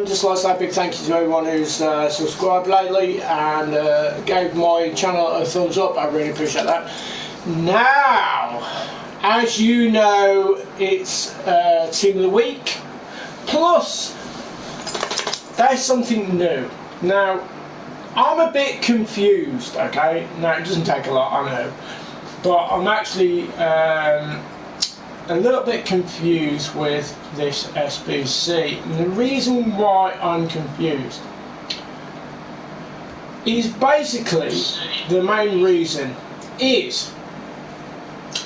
Just like to say a big thank you to everyone who's subscribed lately and gave my channel a thumbs up. I really appreciate that. Now, as you know, it's Team of the Week, plus there's something new. Now, I'm a bit confused, okay? Now, it doesn't take a lot, I know, but I'm actually a little bit confused with this SBC. And the reason why I'm confused is basically, the main reason is,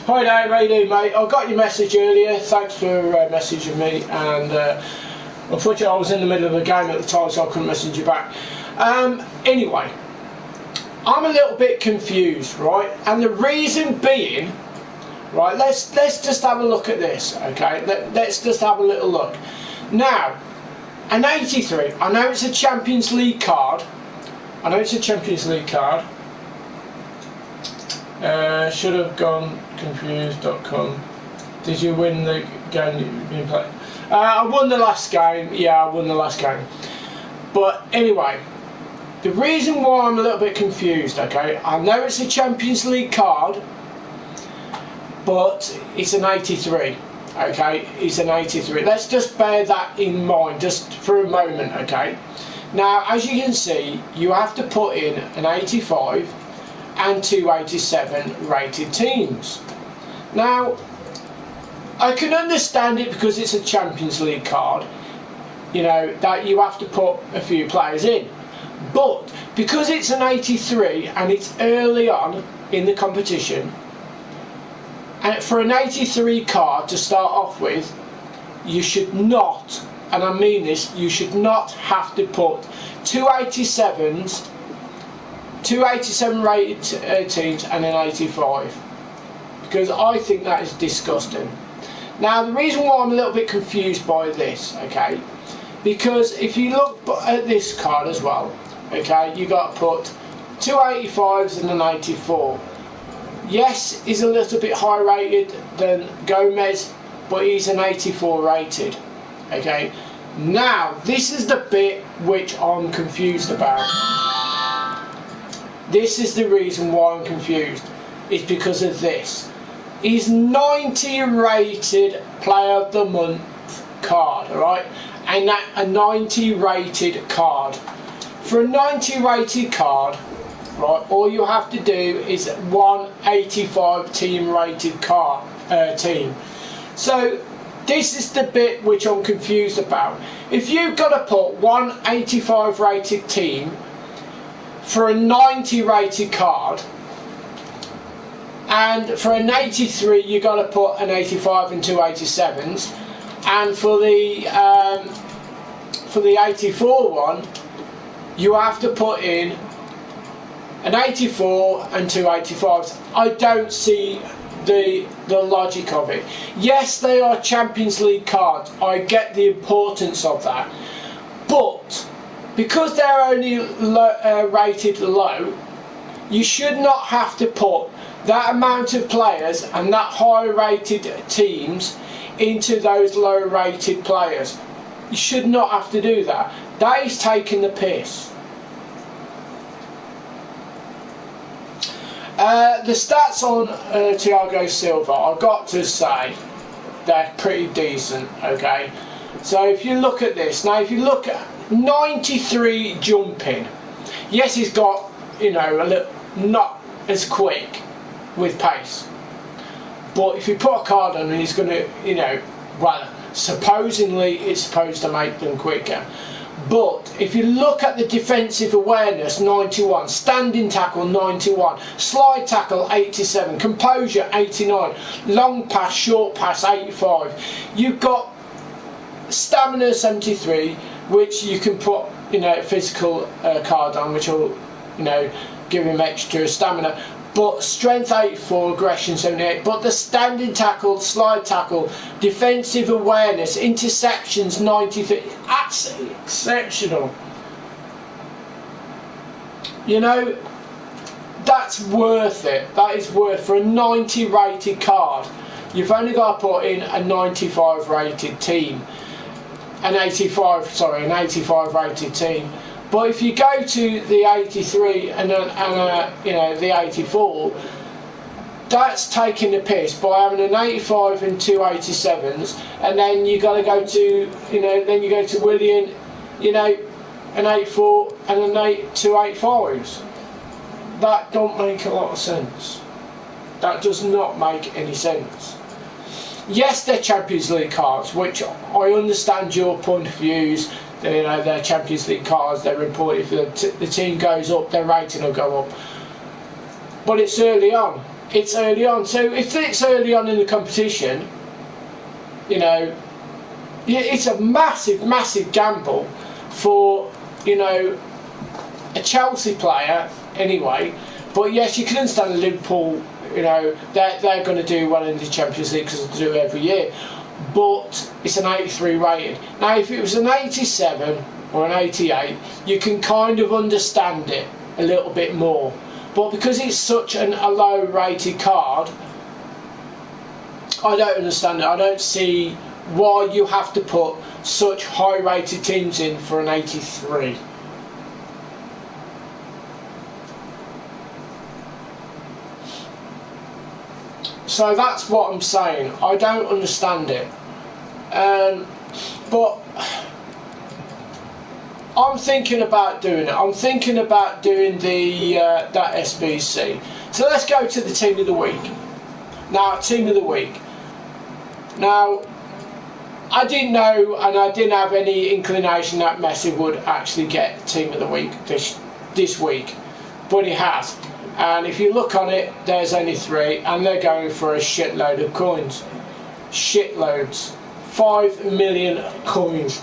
hi Dave, how you doing, mate? I got your message earlier, thanks for messaging me, and unfortunately I was in the middle of a game at the time, so I couldn't message you back. Anyway, I'm a little bit confused, right? And the reason being, right, let's just have a look at this, okay? Let's just have a little look. Now, an 83, I know it's a Champions League card. I know it's a Champions League card. Should have gone confused.com. Did you win the game you've been playing? I won the last game. Yeah, I won the last game. But anyway, the reason why I'm a little bit confused, okay? I know it's a Champions League card, but it's an 83, okay? It's an 83. Let's just bear that in mind just for a moment, okay? Now, as you can see, you have to put in an 85 and 287 rated teams. Now, I can understand it because it's a Champions League card, you know, that you have to put a few players in. But because it's an 83 and it's early on in the competition, and for an 83 card to start off with, you should not, and I mean this, you should not have to put 287 rated teams and an 85, because I think that is disgusting. Now, the reason why I'm a little bit confused by this, okay, because if you look at this card as well, okay, you got to put 2 85s and an 84. Yes, he's a little bit higher rated than Gomez, but he's an 84 rated. Okay, now this is the bit which I'm confused about. This is the reason why I'm confused. It's because of this. He's 90 rated Player of the Month card, alright? And that a 90 rated card. For a 90 rated card, right, all you have to do is 185 team rated team. So this is the bit which I'm confused about. If you've got to put 185 rated team for a 90 rated card, and for an 83 you've got to put an 85 and 287s, and for the 84 one you have to put in an 84 and 285s. I don't see the logic of it. Yes, they are Champions League cards. I get the importance of that. But because they're only rated low, you should not have to put that amount of players and that high rated teams into those low rated players. You should not have to do that. That is taking the piss. The stats on Thiago Silva, I've got to say, they're pretty decent, okay? So if you look at this, now if you look at 93 jumping, yes, he's got, you know, a little, not as quick with pace, but if you put a card on and he's going to, you know, well, supposedly it's supposed to make them quicker. But if you look at the defensive awareness, 91, standing tackle 91, slide tackle 87, composure 89, long pass, short pass 85. You've got stamina 73, which you can put, you know, physical card on, which will, you know, give him extra stamina. But strength 84, aggression 78. But the standing tackle, slide tackle, defensive awareness, interceptions 93. That's exceptional. You know, that's worth it. That is worth, for a 90 rated card, you've only got to put in a 95 rated team. an 85 rated team. But if you go to the 83 and you know, the 84, that's taking the piss by having an 85 and two 87s, and then you got to go to, you know, then you go to William, you know, an 84 and two 85s. That don't make a lot of sense. That does not make any sense. Yes, they're Champions League cards, which I understand your point of views. You know, they're Champions League cards. They're important. If the team goes up, their rating will go up. But it's early on. It's early on. So if it's early on in the competition, you know, it's a massive, massive gamble for, you know, a Chelsea player anyway. But yes, you can understand Liverpool. You know, they're going to do well in the Champions League because they do it every year. But it's an 83 rated. Now, if it was an 87 or an 88, you can kind of understand it a little bit more. But because it's such a low rated card, I don't understand it. I don't see why you have to put such high rated teams in for an 83. So that's what I'm saying. I don't understand it. But I'm thinking about doing it. I'm thinking about doing the that SBC. So let's go to the team of the week. Now, team of the week. Now, I didn't know, and I didn't have any inclination that Messi would actually get team of the week this week, but he has. And if you look on it, there's only 3, and they're going for a shitload of coins. Shitloads. 5 million coins.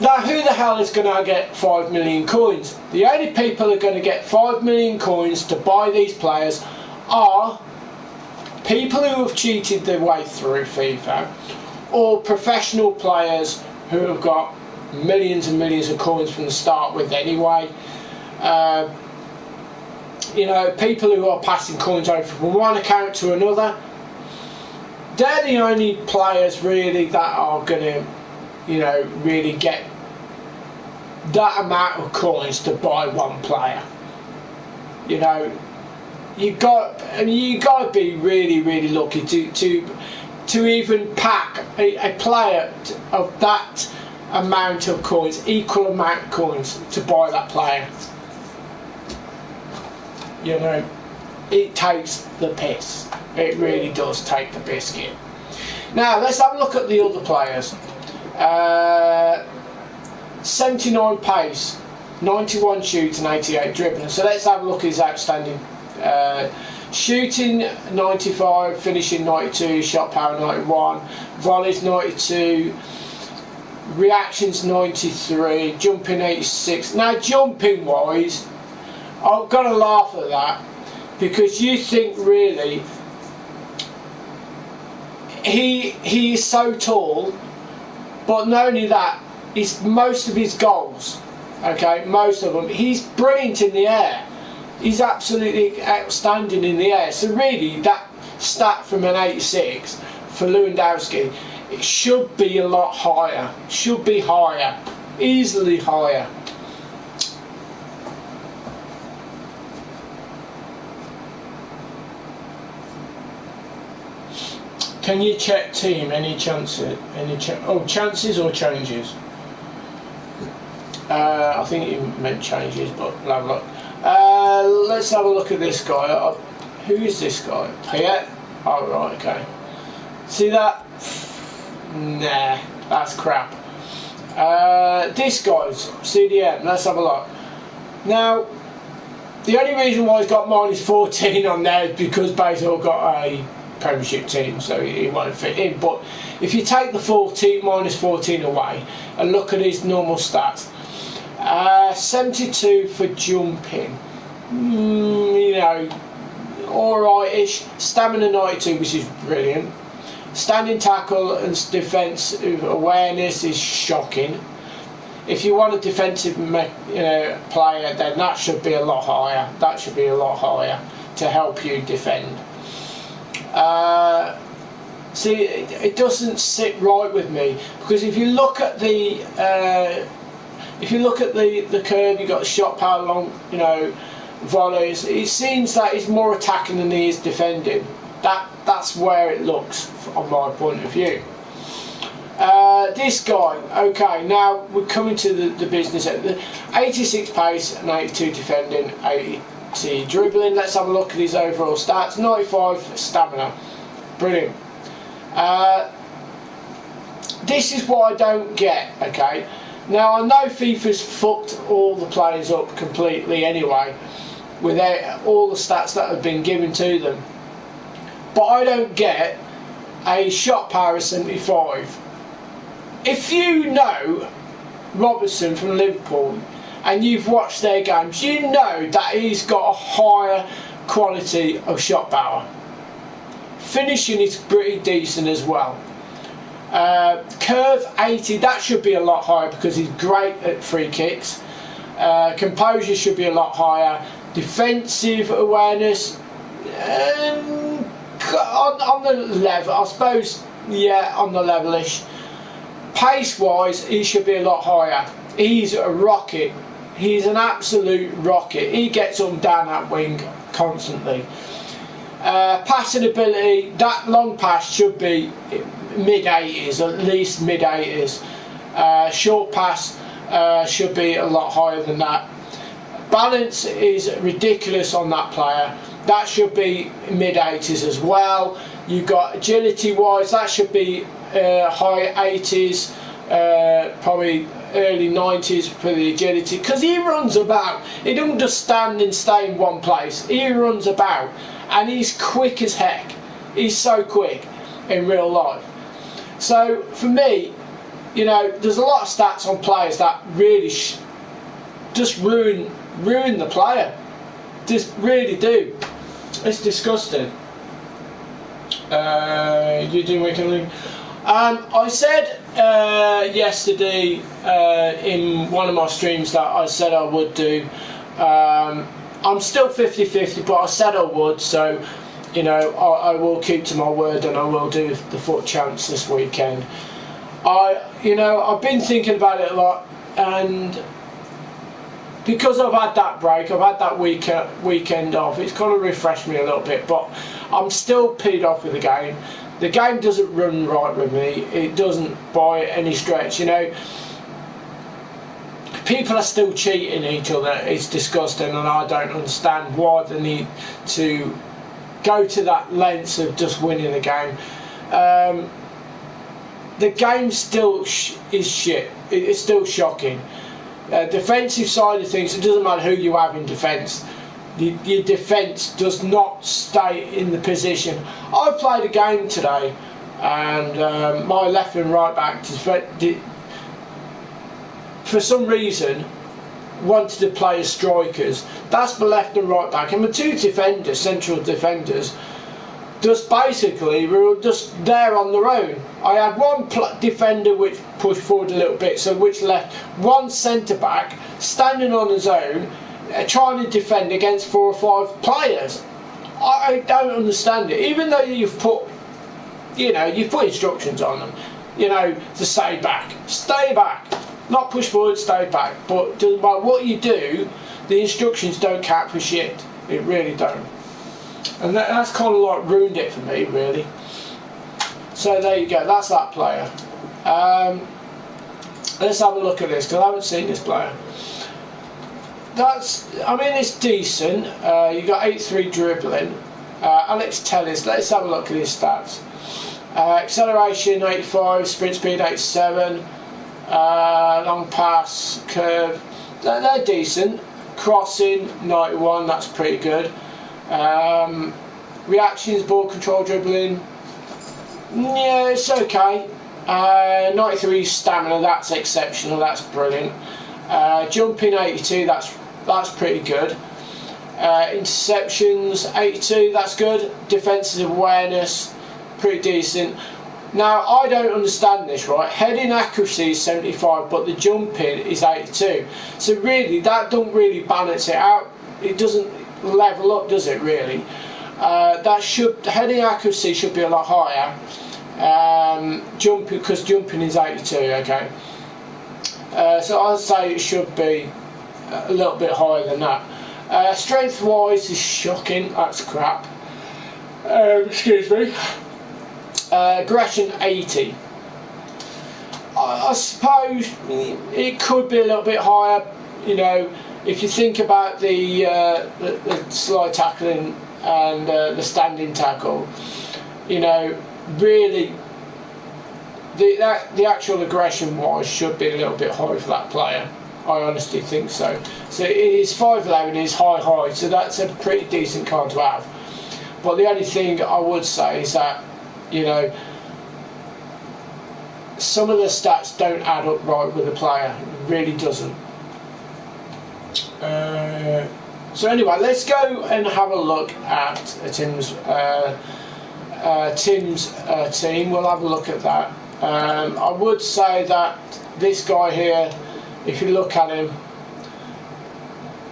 Now, who the hell is going to get 5 million coins? The only people who are going to get 5 million coins to buy these players are people who have cheated their way through FIFA, or professional players who have got millions and millions of coins from the start with anyway. You know, people who are passing coins over from one account to another. They're the only players really that are going to, you know, really get that amount of coins to buy one player. You know, you got to be really, really lucky to even pack a player of that amount of coins, equal amount of coins, to buy that player. You know, it takes the piss. It really does take the biscuit. Now, let's have a look at the other players. 79 pace, 91 shoot and 88 dribbling. So let's have a look at his outstanding. Shooting 95, finishing 92, shot power 91, volleys 92, reactions 93, jumping 86. Now, jumping wise, I've got to laugh at that, because you think really he is so tall, but not only that, most of his goals, okay, most of them, he's brilliant in the air. He's absolutely outstanding in the air. So really, that stat from an 86 for Lewandowski, it should be a lot higher. Should be higher, easily higher. Can you check team? Any chances? Chances or changes? I think you meant changes, but blah blah. Let's have a look at this guy. Who is this guy? Payet? Oh right, okay. See that? Nah, that's crap. This guy's CDM. Let's have a look. Now, the only reason why he's got -14 on there is because Basil got a Premiership team, so he won't fit in. But if you take the -14 away and look at his normal stats, 72 for jumping, you know, alright-ish. Stamina 92, which is brilliant. Standing tackle and defensive awareness is shocking. If you want a defensive player, then that should be a lot higher. That should be a lot higher to help you defend. See, it doesn't sit right with me, because if you look at the curve, you've got the shot power along, you know, volleys. It seems that he's more attacking than he is defending. That's where it looks on my point of view. This guy, okay, now we're coming to the business. 86 pace and 82 defending, 80 dribbling. Let's have a look at his overall stats. 95 stamina, brilliant. This is what I don't get, okay. Now I know FIFA's fucked all the players up completely anyway, with all the stats that have been given to them, but I don't get a shot power of 75. If you know Robertson from Liverpool and you've watched their games, you know that he's got a higher quality of shot power. Finishing is pretty decent as well. Curve 80, that should be a lot higher because he's great at free kicks. Composure should be a lot higher. Defensive awareness on the level, I suppose, yeah, on the levelish. Pace wise, he should be a lot higher. He's a rocket. He's an absolute rocket. He gets up and down that wing constantly. Passing ability, that long pass should be mid-80s, at least mid-80s. Short pass should be a lot higher than that. Balance is ridiculous on that player. That should be mid-80s as well. You've got agility wise, that should be high 80s, probably early 90s for the agility, because he runs about. He doesn't just stand and stay in one place. He runs about, and he's quick as heck. He's so quick in real life. So for me, you know, there's a lot of stats on players that really just ruin the player. Just really do. It's disgusting. You doing weekend? I said yesterday in one of my streams that I said I would do. I'm still 50-50, but I said I would, so you know, I will keep to my word, and I will do the FUT Champs this weekend. I've been thinking about it a lot, and because I've had that break, I've had that weekend off, it's kind of refreshed me a little bit, but I'm still peed off with the game. The game doesn't run right with me. It doesn't by any stretch, you know. People are still cheating each other. It's disgusting, and I don't understand why they need to go to that length of just winning the game. The game still is shit. It's still shocking. Defensive side of things, it doesn't matter who you have in defence. Your defence does not stay in the position. I played a game today, and my left and right back for some reason wanted to play as strikers. That's my left and right back, and my two defenders, central defenders, just basically were just there on their own. I had one defender which pushed forward a little bit, so which left one centre back standing on his own, trying to defend against 4 or 5 players. I don't understand it. Even though you've put instructions on them, you know, to stay back, not push forward, stay back. But doesn't matter what you do, the instructions don't count for shit. It really don't. And that's kind of like ruined it for me, really. So there you go. That's that player. Let's have a look at this, because I haven't seen this player. It's decent. You got 83 dribbling. Alex Telles, let's have a look at his stats. Acceleration 85, sprint speed 87, long pass, curve, they're decent. Crossing 91, that's pretty good. Reactions, ball control, dribbling, yeah, it's okay. 93 stamina, that's exceptional, that's brilliant. Jumping 82, that's pretty good. Interceptions 82, that's good. Defensive awareness, pretty decent. Now I don't understand this, right? Heading accuracy is 75, but the jumping is 82. So really, that don't really balance it out. It doesn't level up, does it? Really? Heading accuracy should be a lot higher. Jumping, because jumping is 82. Okay, so I'd say it should be a little bit higher than that. Strength wise is shocking. That's crap. Excuse me. Aggression 80. I suppose it could be a little bit higher. You know, if you think about the slide tackling and the standing tackle, you know, really the actual aggression wise should be a little bit high for that player. I honestly think so. So it is 5'11", is high, so that's a pretty decent card to have. But the only thing I would say is that, you know, some of the stats don't add up right with the player. It really doesn't. So anyway, let's go and have a look at Tim's team. We'll have a look at that. I would say that this guy here, if you look at him,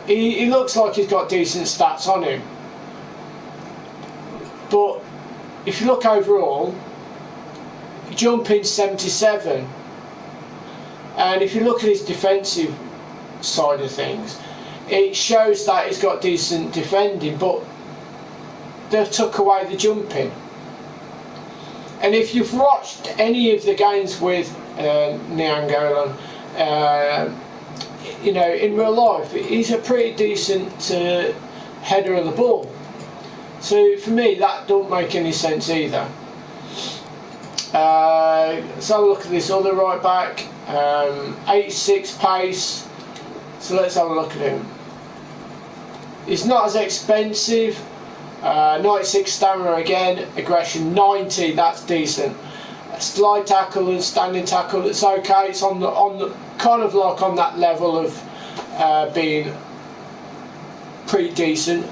he looks like he's got decent stats on him. But if you look overall, jumping 77, and if you look at his defensive side of things, it shows that he's got decent defending, but they've took away the jumping. And if you've watched any of the games with Niangolan, you know, in real life, he's a pretty decent header of the ball. So for me, that don't make any sense either. Let's have a look at this other right back. 86 pace. So let's have a look at him. He's not as expensive. 96 stamina again. Aggression 90. That's decent. Slide tackle and standing tackle. It's okay. It's on the kind of like on that level of being pretty decent.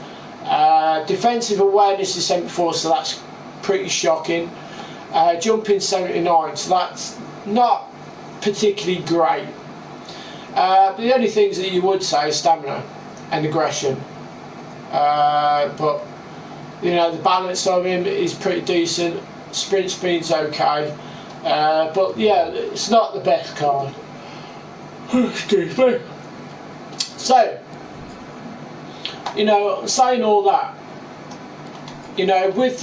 Defensive awareness is 74, so that's pretty shocking. Jumping 79, so that's not particularly great. But the only things that you would say is stamina and aggression. But you know, the balance of him is pretty decent. Sprint speed's okay. But yeah, it's not the best card. Excuse me. So, you know, saying all that, you know, with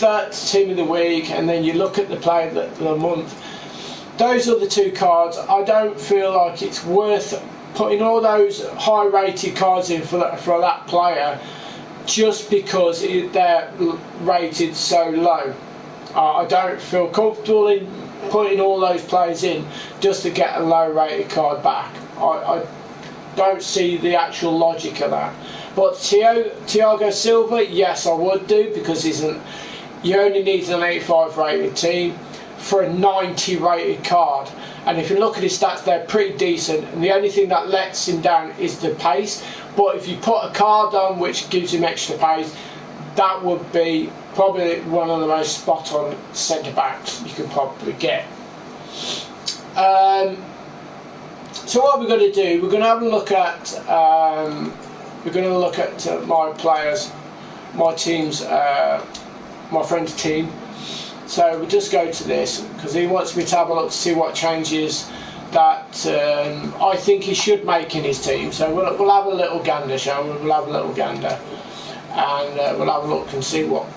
that team of the week, and then you look at the player of the month, those are the two cards. I don't feel like it's worth putting all those high rated cards in for that player just because they're rated so low. I don't feel comfortable in putting all those players in just to get a low rated card back. I don't see the actual logic of that. But Thiago Silva, yes, I would do, because you only need an 85 rated team for a 90 rated card. And if you look at his stats, they're pretty decent. And the only thing that lets him down is the pace. But if you put a card on which gives him extra pace, that would be probably one of the most spot on centre backs you could probably get. So what we're going to do, we're going to have a look at my players, my teams, my friend's team. So we'll just go to this because he wants me to have a look to see what changes that I think he should make in his team. So we'll have a little gander, shall we? We'll have a little gander, and we'll have a look and see what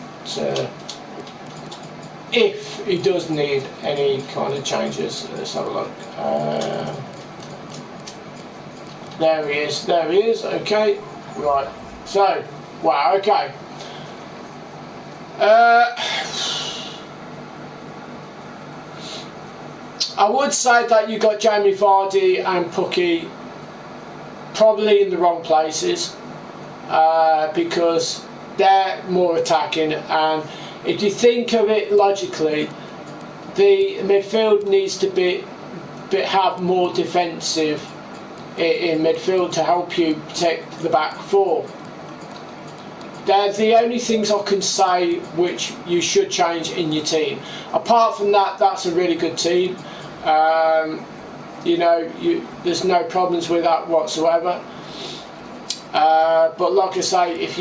if he does need any kind of changes. Let's have a look. There he is, okay, right, so, wow, okay. I would say that you got Jamie Vardy and Pukki probably in the wrong places, because they're more attacking, and if you think of it logically, the midfield needs to have more defensive in midfield to help you protect the back four. They're the only things I can say which you should change in your team. Apart from that, that's a really good team. You know, there's no problems with that whatsoever. But like I say, if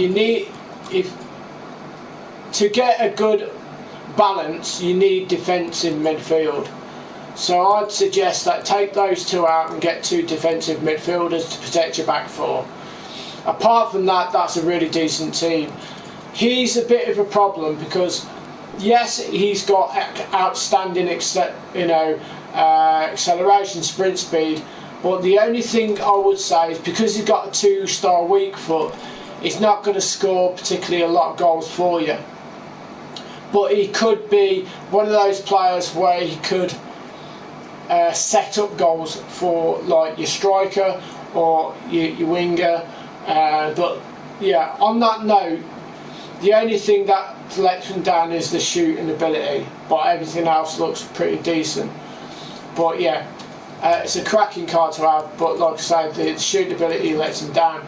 to get a good balance, you need defensive midfield. So I'd suggest that take those two out and get 2 defensive midfielders to protect your back four. Apart from that, that's a really decent team. He's a bit of a problem because yes, he's got outstanding acceleration, sprint speed, but the only thing I would say is because he's got a 2-star weak foot, he's not going to score particularly a lot of goals for you. But he could be one of those players where he could set up goals for like your striker or your winger. But yeah, on that note, the only thing that lets him down is the shooting ability, but everything else looks pretty decent. But yeah, it's a cracking card to have, but like I say, the shooting ability lets him down.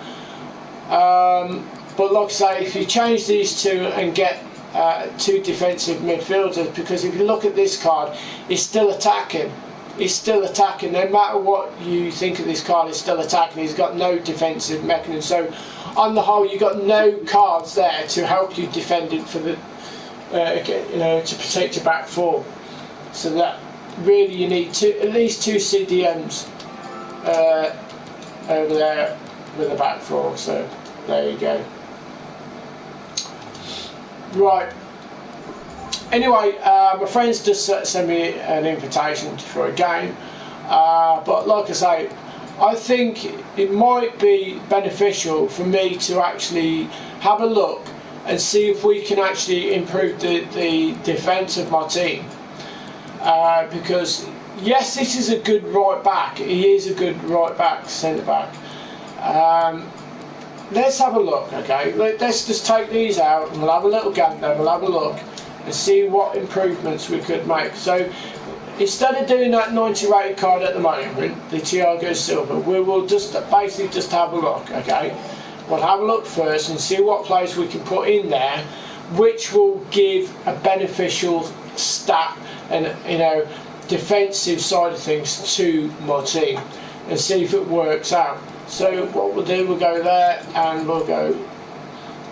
But like I say, if you change these two and get 2 defensive midfielders, because if you look at this card, he's still attacking. He's still attacking. No matter what you think of this card, he's still attacking. He's got no defensive mechanism. So on the whole, you've got no cards there to help you defend it for the to protect your back four. So that really you need at least 2 CDMs over there with the back four. So there you go. Right. Anyway, my friends just sent me an invitation for a game, but like I say, I think it might be beneficial for me to actually have a look and see if we can actually improve the defence of my team, because yes, this is a good right back. He is a good right back, centre back. Let's have a look, okay? Let's just take these out and we'll have a little gander, we'll have a look and see what improvements we could make. So instead of doing that 90 rated card at the moment, the Thiago Silva, we will just basically just have a look, okay? We'll have a look first and see what players we can put in there which will give a beneficial stat and defensive side of things to my team and see if it works out. So what we'll do, we'll go there and we'll go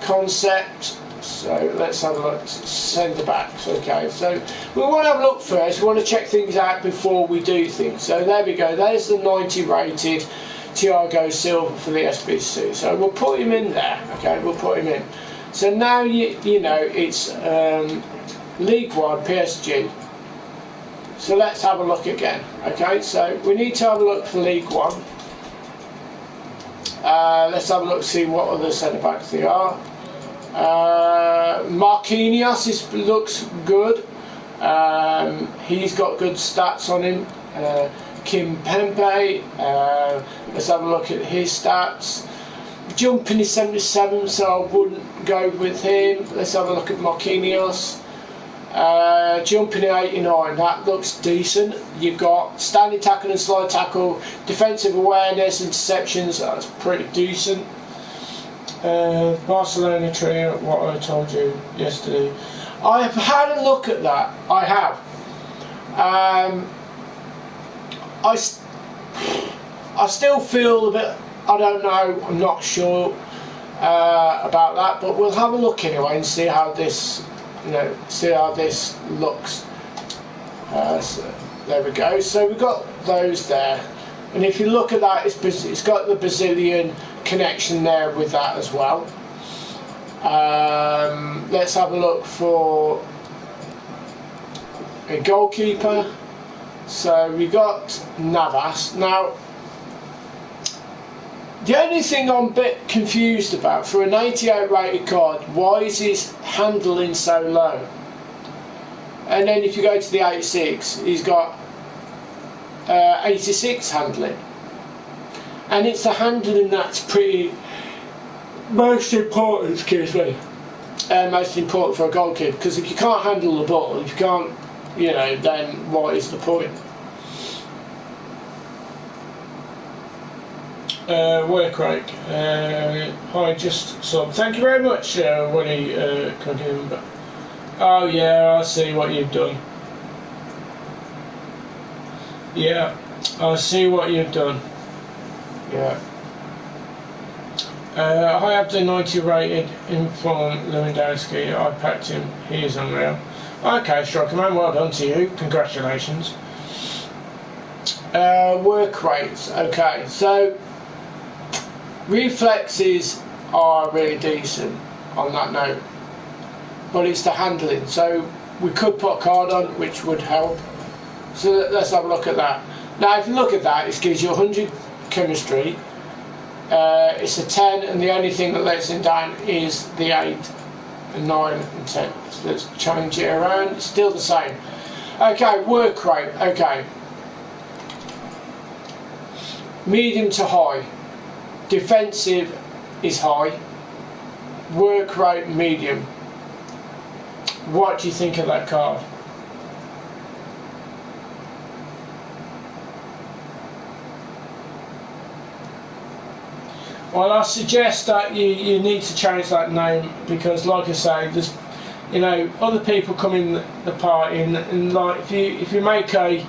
concept. So let's have a look, centre backs, okay. So we want to have a look first, we want to check things out before we do things. So there we go, there's the 90 rated Thiago Silva for the SBC. So we'll put him in there, okay, we'll put him in. So now you know it's League 1 PSG. So let's have a look again, okay. So we need to have a look for League 1. Let's have a look, see what other centre backs they are. Marquinhos looks good. He's got good stats on him. Kim Pembe, let's have a look at his stats. Jumping is 77, so I wouldn't go with him. Let's have a look at Marquinhos. Jumping at 89, that looks decent. You've got standing tackle and slide tackle, defensive awareness, interceptions, that's pretty decent. Barcelona trio, what I told you yesterday. I have had a look at that. I have. I still feel a bit, I don't know, I'm not sure about that, but we'll have a look anyway and see how this, see how this looks. So there we go. So we've got those there, and if you look at that, it's got the Brazilian connection there with that as well. Let's have a look for a goalkeeper. So we got Navas. Now the only thing I'm a bit confused about, for an 88 rated card, why is his handling so low? And then if you go to the 86, he's got 86 handling. And it's the handling that's pretty most important, excuse me, most important for a goalkeeper, because if you can't handle the ball, if you can't, then what is the point? Work rate. Hi, just so. Thank you very much, Willie. Oh yeah, I see what you've done. Yeah, I see what you've done. Yeah. I have the 90 rated inform Lewandowski. I packed him. He is unreal. Okay, striker man, well done to you. Congratulations. Work rates. Okay, so reflexes are really decent on that note, but it's the handling. So we could put a card on, which would help. So let's have a look at that. Now, if you look at that, it gives you 100 chemistry. It's a 10, and the only thing that lets him down is the 8, and 9, and 10. So let's change it around. It's still the same. Okay, work rate. Okay. Medium to high. Defensive is high. Work rate medium. What do you think of that card? Well, I suggest that you need to change that name, because, like I say, there's, you know, other people come in the party, and like if you make a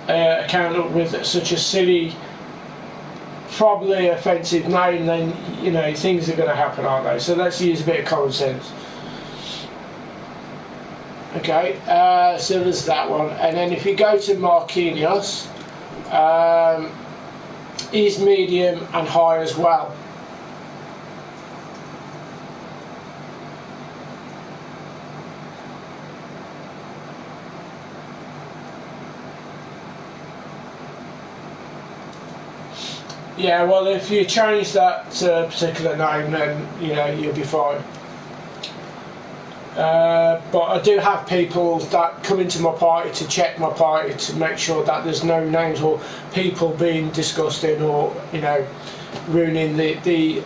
account up with such a silly, probably offensive name, then you know things are going to happen, aren't they? So let's use a bit of common sense. Okay, so there's that one, and then if you go to Marquinhos. Is medium and high as well. Yeah, well, if you change that to a particular name, then you know you'll be fine. But I do have people that come into my party to check my party to make sure that there's no names or people being disgusting or, you know, ruining the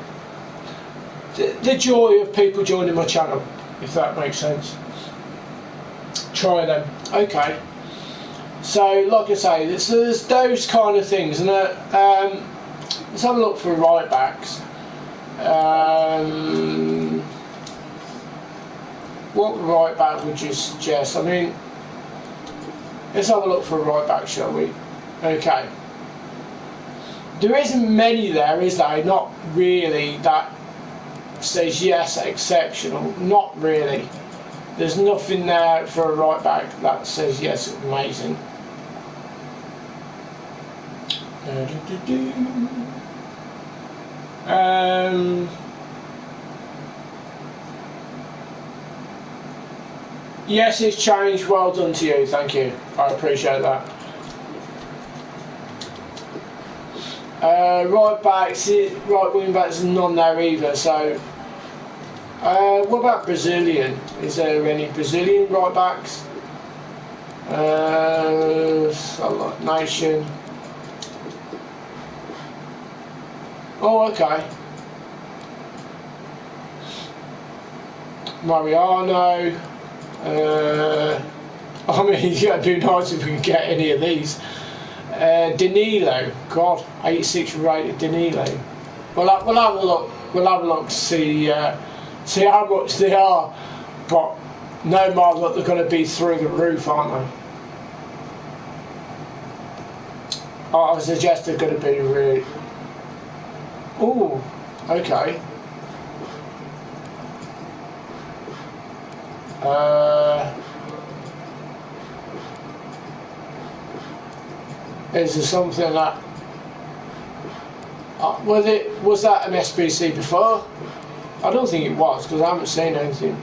joy of people joining my channel, if that makes sense. Try them. Okay. So, like I say, there's those kind of things, and let's have a look for right backs. What right back would you suggest? I mean, let's have a look for a right back, shall we? Okay. There isn't many there, is there? Not really. That says yes, exceptional. Not really. There's nothing there for a right back that says yes, amazing. Yes, it's changed. Well done to you. Thank you. I appreciate that. Right backs, right wing backs, none there either. So, what about Brazilian? Is there any Brazilian right backs? Nation. Oh, okay. Mariano. I mean, it'd be nice if we could get any of these. Danilo, God, 86 rated Danilo. We'll have a look. We'll have a look to see how much they are. But no matter what, they're going to be through the roof, aren't they? I suggest they're going to be really. Oh, okay. Is there something that was that an SBC before? I don't think it was, because I haven't seen anything.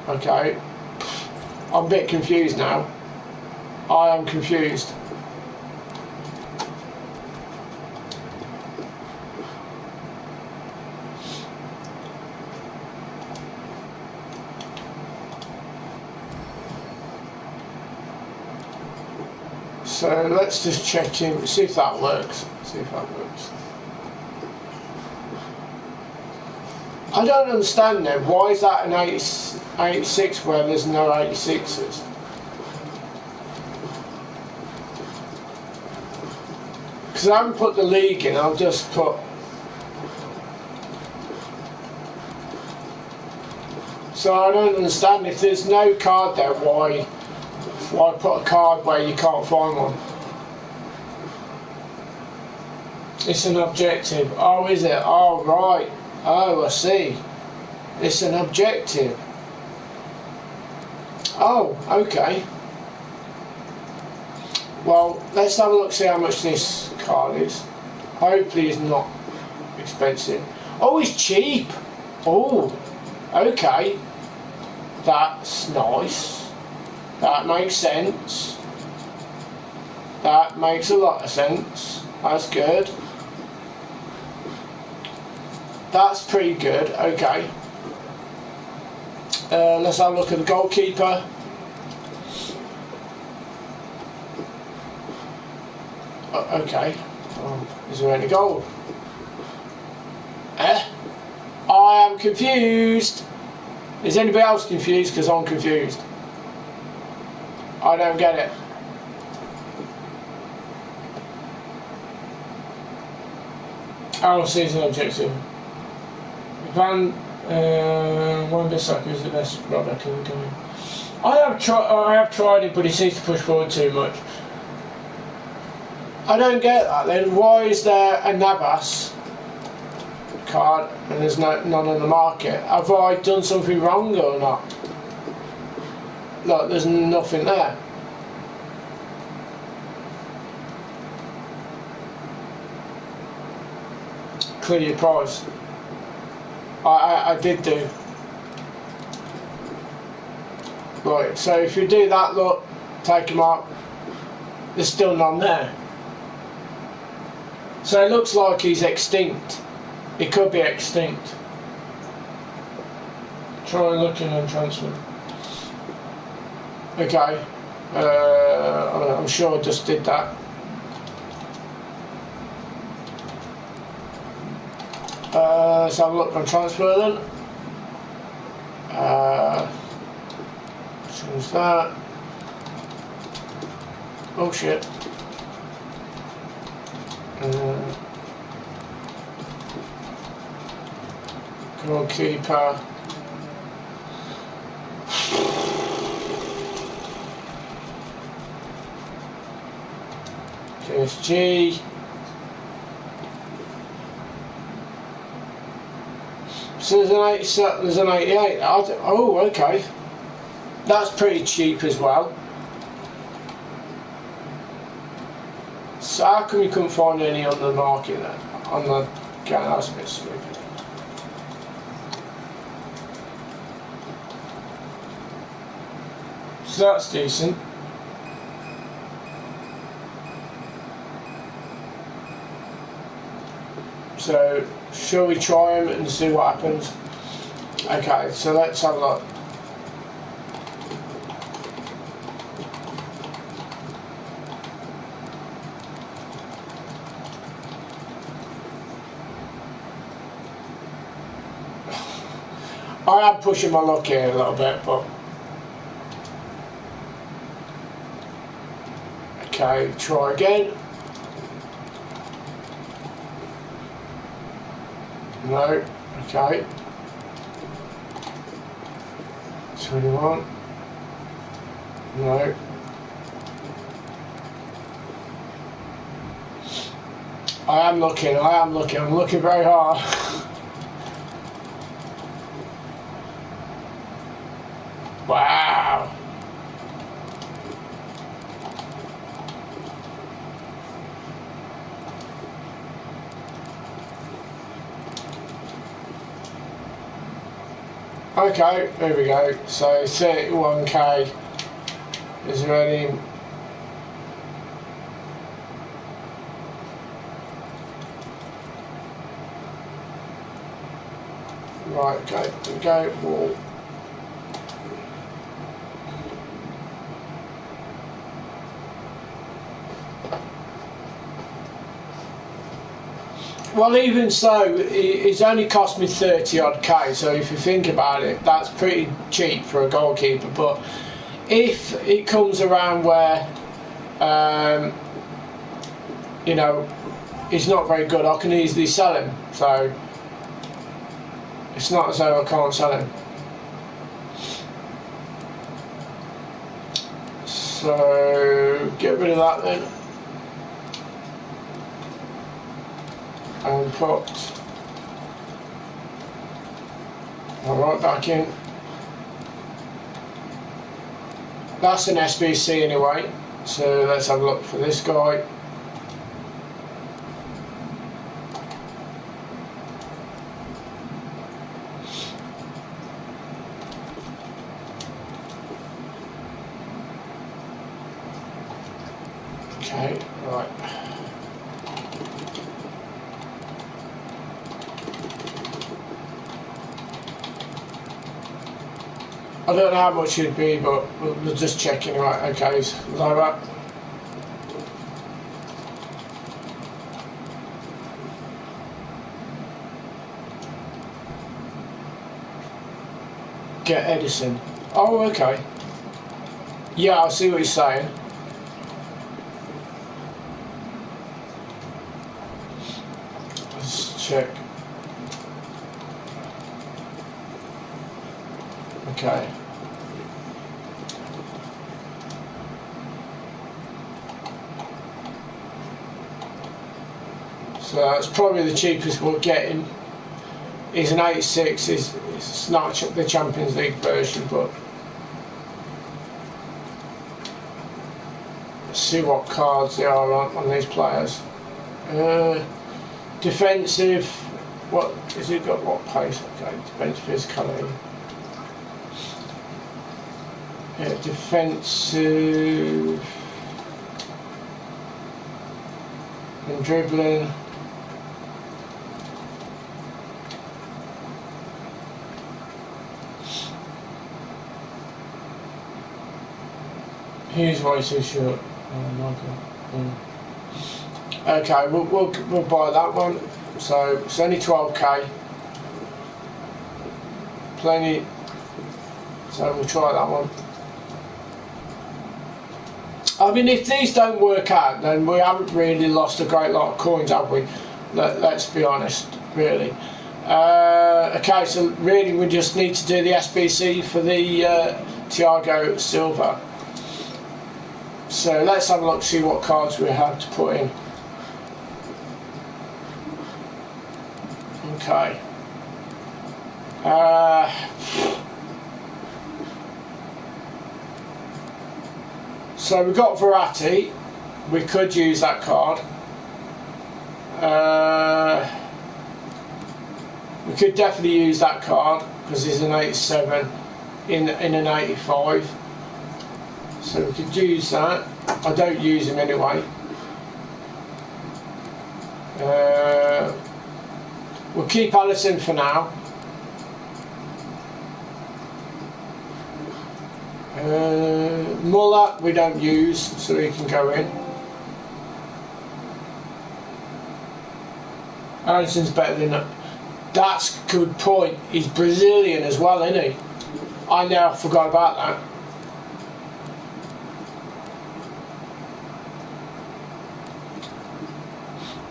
Okay, I'm a bit confused now. I am confused. So let's just check in, see if that works. See if that works. I don't understand then. Why is that an 86 where there's no 86s? Because I haven't put the league in. I'll just put. So I don't understand, if there's no card there, why put a card where you can't find one? It's an objective. Oh, is it? Oh, right. Oh, I see. It's an objective. Oh, okay. Well, let's have a look, see how much this card is. Hopefully it's not expensive. Oh, it's cheap. Oh, okay. That's nice. That makes sense. That makes a lot of sense. That's good. That's pretty good. Okay. Let's have a look at the goalkeeper. Okay. Oh, is there any goal? I am confused. Is anybody else confused? Because I'm confused. I don't get it. Oh, season objective. Van Bissaka is the best right back in the game. I have tried it, but he seems to push forward too much. I don't get that then. Why is there a Navas card and there's none on the market? Have I done something wrong or not? Look, there's nothing there. Clear your price. I did do. Right, so if you do that, look, take them out. There's still none there. So it looks like he's extinct. It could be extinct. Try looking on transfer. Okay. I'm sure I just did that. Let's have a look on transfer then. Choose that. Oh shit. Goalkeeper. PSG. So there's an 88. Oh, okay. That's pretty cheap as well. So how come you couldn't find any on the market then? On the game, that's a bit stupid. So that's decent. So shall we try them and see what happens? Okay, so let's have a look. I am pushing my luck here a little bit, but okay, try again. No, okay. 21. No. I am looking, I'm looking very hard. Wow. Okay, there we go. So 31k. Is there any? Right, okay, there we go. Wall. Well, even so, it's only cost me 30 odd K, so if you think about it, that's pretty cheap for a goalkeeper. But if it comes around where, you know, he's not very good, I can easily sell him. So it's not as though I can't sell him. So get rid of that then. and put right back in. That's an SBC anyway, so let's have a look for this guy. Okay, right. I don't know how much it'd be, but we'll just check anyway. Okay, so like that. Get Edison. Oh, okay. Yeah, I see what he's saying. Let's check. Okay. So that's probably the cheapest we're getting. Is an 86. It's not the Champions League version, but let's see what cards they are on these players. Defensive. What has he got? What pace? Okay, defensive physicality. Yeah, defensive and dribbling. He's way too short. Okay, we'll buy that one. So it's only 12k. Plenty. So we'll try that one. I mean, if these don't work out, then we haven't really lost a great lot of coins, have we? Let's be honest, really. Okay, so really we just need to do the SBC for the Thiago Silva. So let's have a look, see what cards we have to put in. Okay. So we've got Verratti. We could use that card. We could definitely use that card because he's an 87 in an 85. So we could use that. I don't use him anyway. We'll keep Allison for now. Muller we don't use, so he can go in. Allison's better than that. That's a good point. He's Brazilian as well, isn't he? I now forgot about that.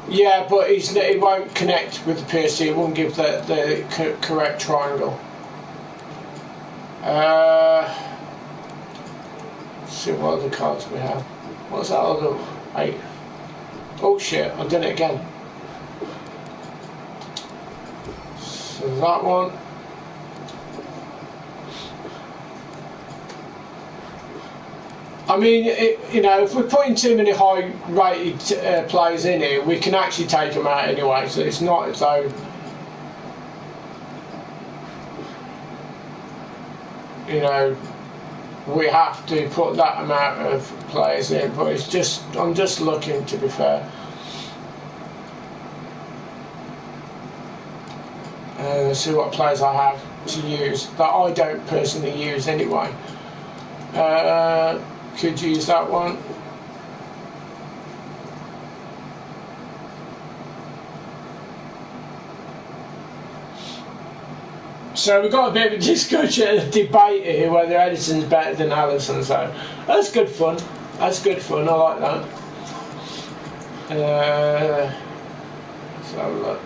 Yeah, but he won't connect with the PSG. It won't give the correct triangle. Let's see what other cards we have. What's that other? 8. Oh shit! I did it again. So that one. I mean, you know, if we're putting too many high-rated players in here, we can actually take them out anyway. So it's not as though, you know, we have to put that amount of players in. But it's just, I'm just looking, to be fair. See what players I have to use that I don't personally use anyway. Could use that one. So we've got a bit of a discussion, a debate here whether Edison's better than Alisson. So that's good fun. That's good fun. I like that. Let's have a look.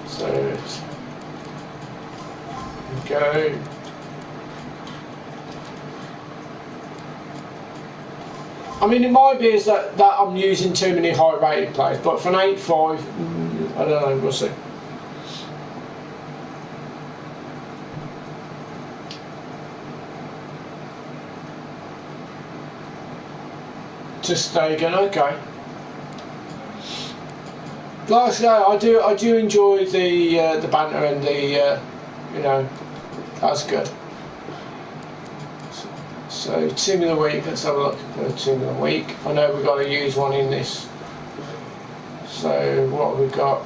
So go. I mean, it might be that I'm using too many high rated players, but for an 8.5, I don't know, we'll see. Just Stegen, okay. Like I say, I do enjoy the banter and the you know, that's good. So team of the week, let's have a look at team of the week. I know we've got to use one in this. So what have we got?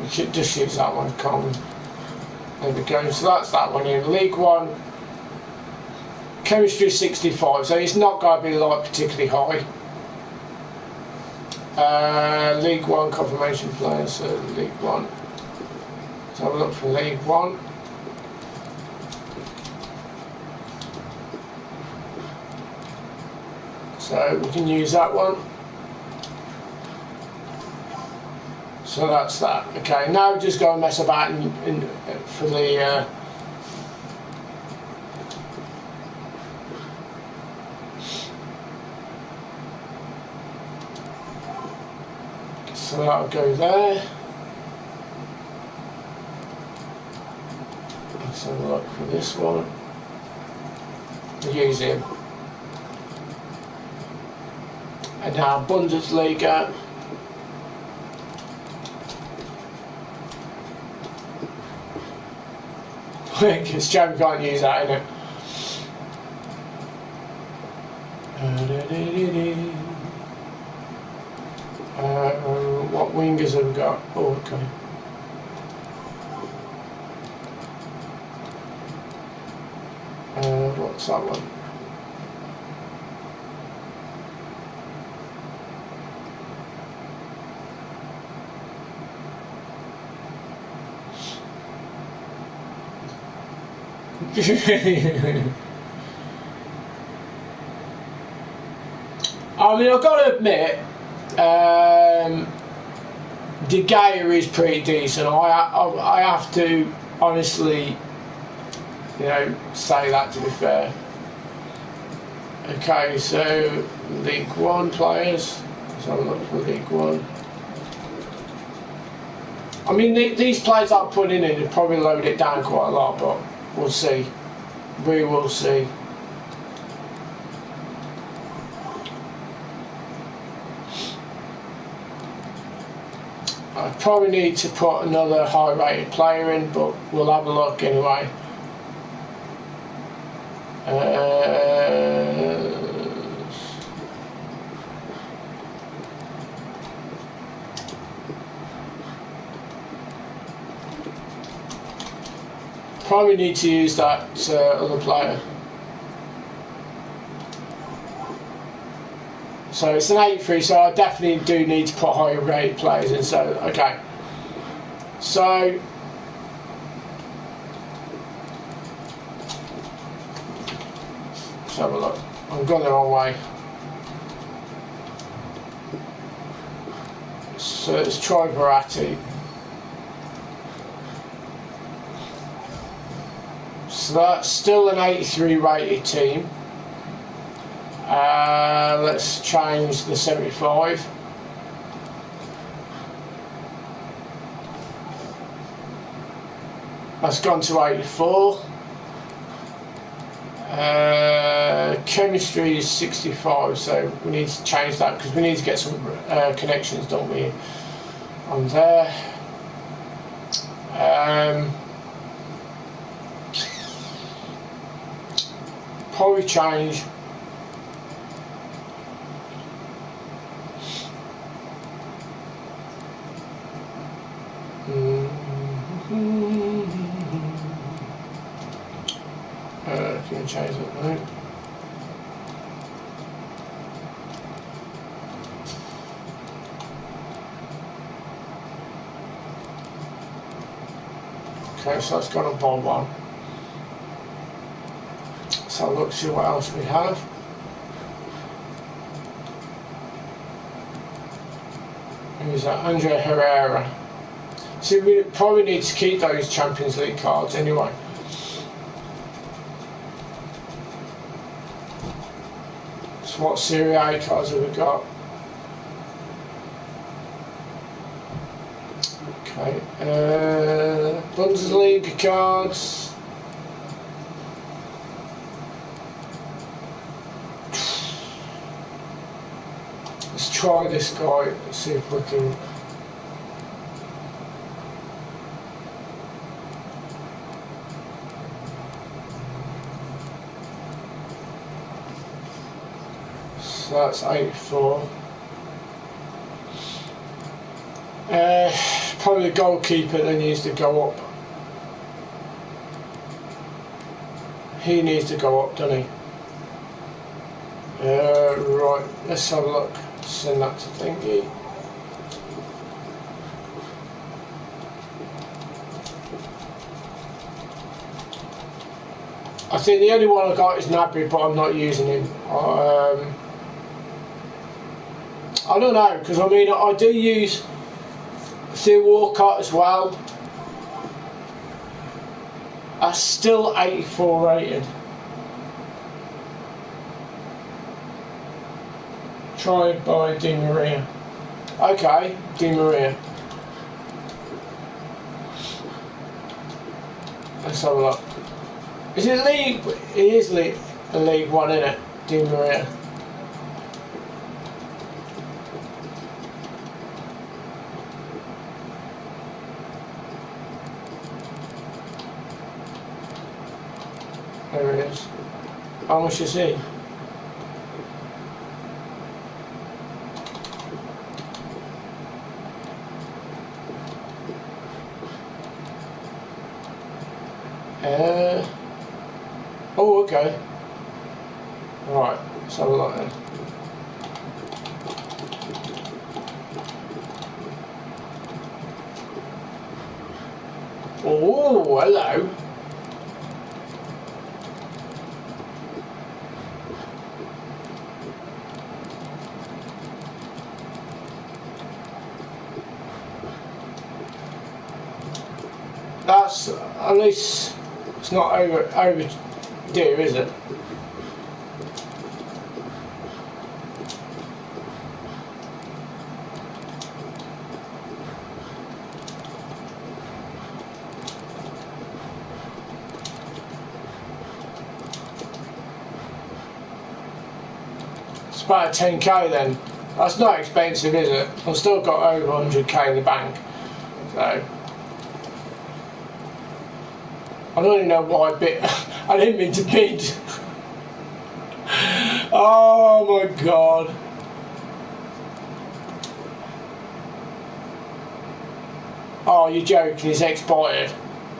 We should just use that one, can't we? There we go. So that's that one in League One. Chemistry 65, so it's not going to be like particularly high. League One confirmation players, so League One. Let's have a look for League One. So we can use that one. So that's that. Okay, now we're just going to mess about for the so that'll go there. Let's have a look for this one. Use him. And now Bundesliga. Because Joe can't use that, innit? What wingers have we got? Oh, okay. What's that one? I mean, I've got to admit, De Gea is pretty decent. I have to honestly, you know, say that, to be fair. Okay, so League One players. Let's have a look for League One. I mean, these players I'm putting in have probably lowered it down quite a lot, but we'll see. We will see. I probably need to put another high-rated player in, but we'll have a look anyway. Probably need to use that other player. So it's an 8-3, so I definitely do need to put higher rated players in. So okay. So let's have a look. I've gone the wrong way. So it's Troy Verratti. So that's still an 83 rated team. Let's change the 75. That's gone to 84. Chemistry is 65, so we need to change that because we need to get some connections, don't we, on there. Probably change if you can change it now. Okay, so that's gone up on one. So look, see what else we have. Who's that? Andre Herrera. So we probably need to keep those Champions League cards anyway. So what Serie A cards have we got? Okay, Bundesliga cards. Let's try this guy, see if we can. So that's 84. Probably the goalkeeper that needs to go up. He needs to go up, doesn't he? Right, let's have a look. Send that to thingy. I think the only one I got is Nabry, but I'm not using him. I don't know, because I mean I do use Theo Walcott as well. That's still 84 rated. Tried by Di Maria. Okay, Di Maria. Let's have a look. Is it League? It is League 1, isn't it? Di Maria. There it is. How much is he? Oh, okay. Right, let's have a look then. Oh, hello. That's, at least it's not overdue, is it? It's about 10k then. That's not expensive, is it? I've still got over 100k in the bank. So I don't even know why I bid. I didn't mean to bid. Oh my god. Oh, you're joking, it's expired.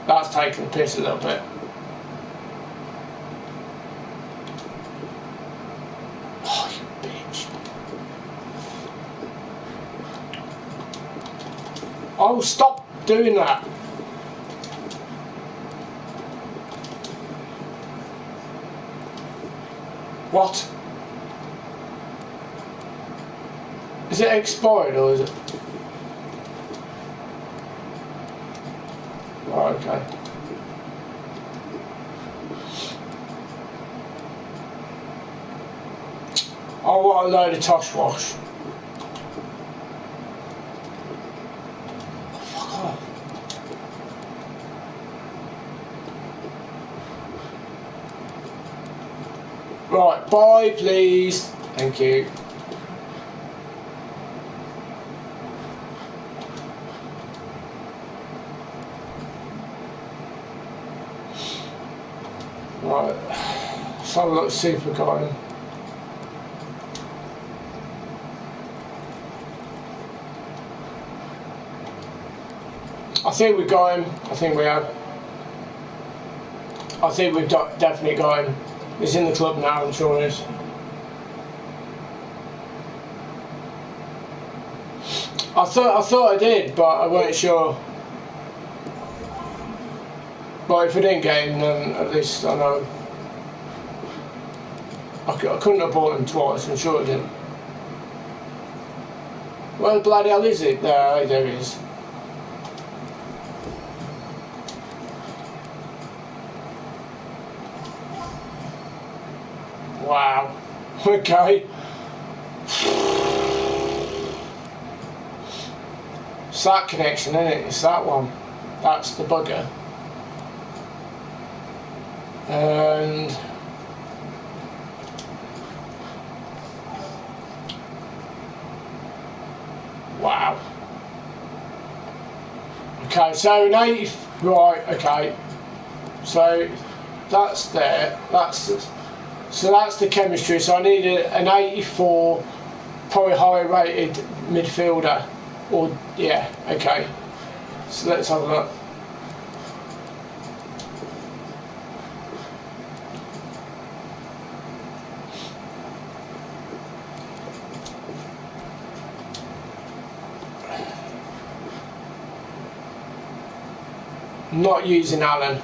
That's taking the piss a little bit. Oh, you bitch. Oh, stop doing that. What? Is it expired or is it? Oh, okay. Oh, what a load of tosh wash. Fuck off. Right, bye please. Thank you. Right, let's have a look, super guy. I think we got him. I think we have. I think we've definitely got him. He's in the club now, I'm sure he is. I thought I did, but I weren't sure. But if we didn't get him, then at least I know. I couldn't have bought him twice, I'm sure I didn't. Where the bloody hell is it? There he is. Wow. Okay. It's that connection, isn't it? It's that one. That's the bugger. And wow. Okay, so an 80. Right. Okay. So that's there. So that's the chemistry. So I need an 84, probably higher rated midfielder. Or yeah. Okay. So let's have a look. Not using Alan.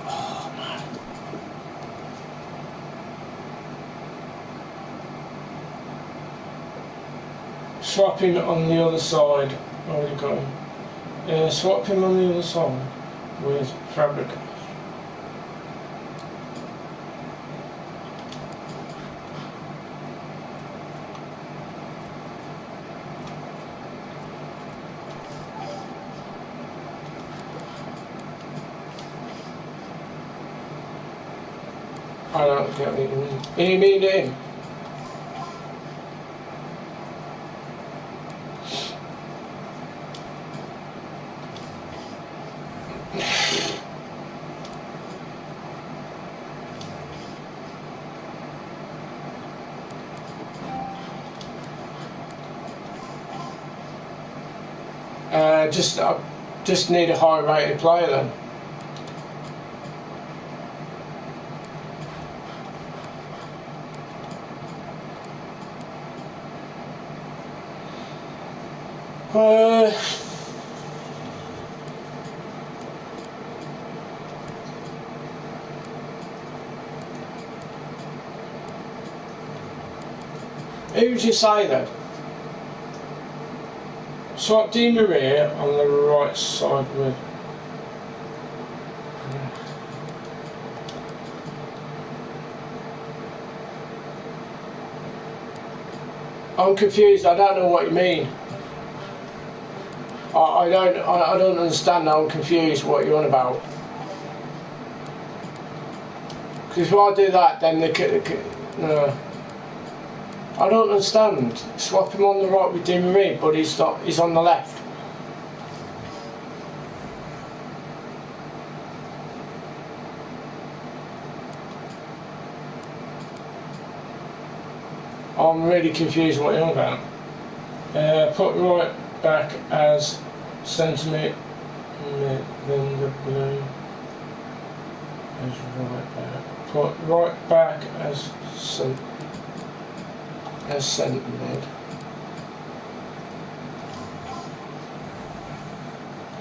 Oh, man. Swap him on the other side. Where are you going? Swap him on the other side with Fabric. I don't get what you mean. You mean him? Just need a high rated player then. Who would you say then? Swap Di Maria on the right side with. I'm confused. I don't know what you mean. I don't understand. I'm confused what you're on about. Because if I do that, then no. I don't understand. Swap him on the right with Di Maria, but he's not. He's on the left. I'm really confused what you're on about. Put right back as centre mid, then the blue as right back. Put right back as centre mid.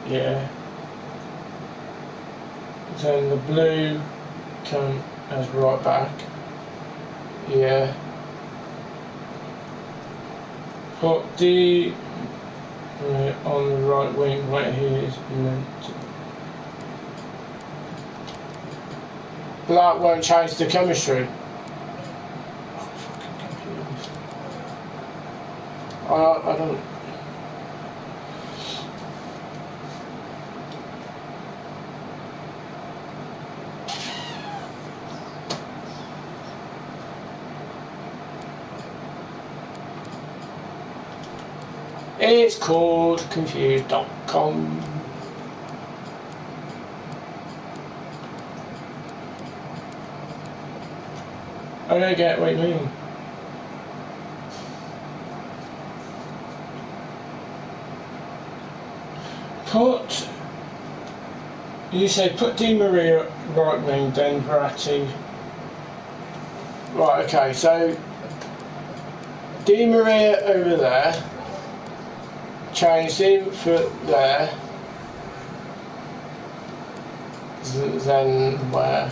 Yeah. Then the blue come as right back. Yeah. Put D on the right wing, right here is meant to. That won't change the chemistry. I'm fucking confused. I don't. It's called confused.com. I don't get what you mean. You say put Di Maria right wing, then Verratti. Right, okay, so Di Maria over there. Changed him for there. Then where?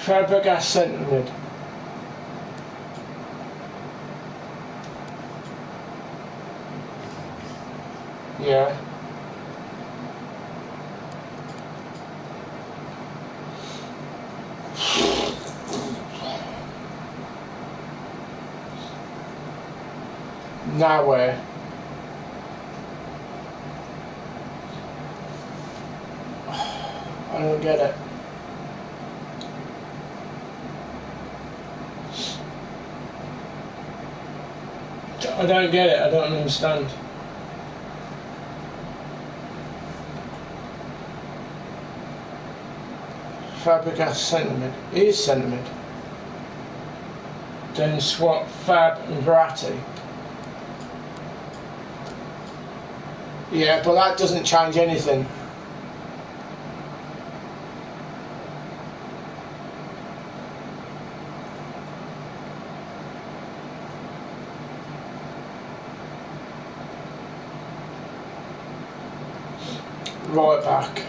Fabregas centre mid. Yeah. Now where? I don't get it. I don't get it. I don't understand. Fabregas centre mid. He is centre mid. Then swap Fab and Verratti. Yeah, but that doesn't change anything. Right back.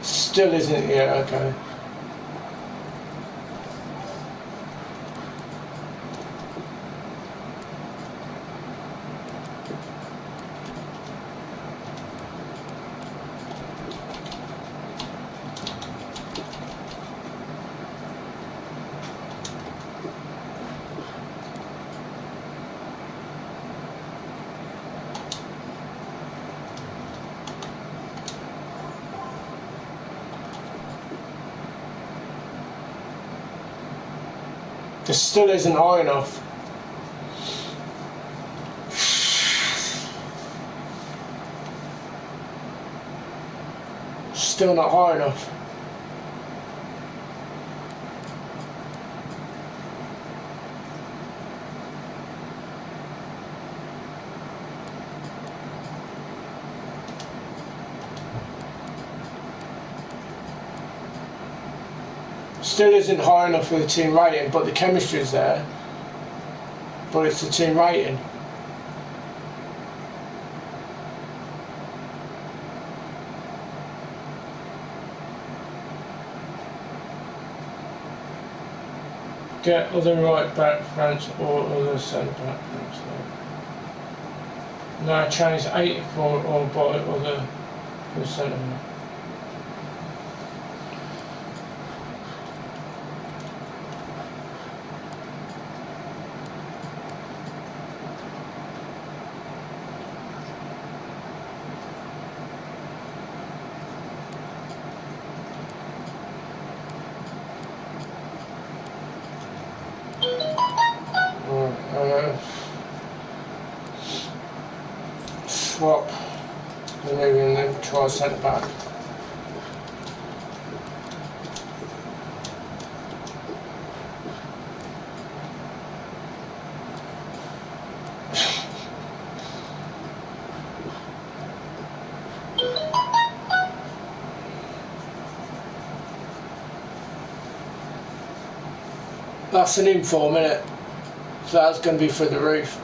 Still isn't, yeah, okay. This still isn't high enough. Still not high enough. Still isn't high enough for the team rating, but the chemistry is there. But it's the team rating. Get other right back France or other centre back France. No, change 84 or by other centre back. Swap and then try centre back. That's an inform, isn't it? So that's going to be for the roof.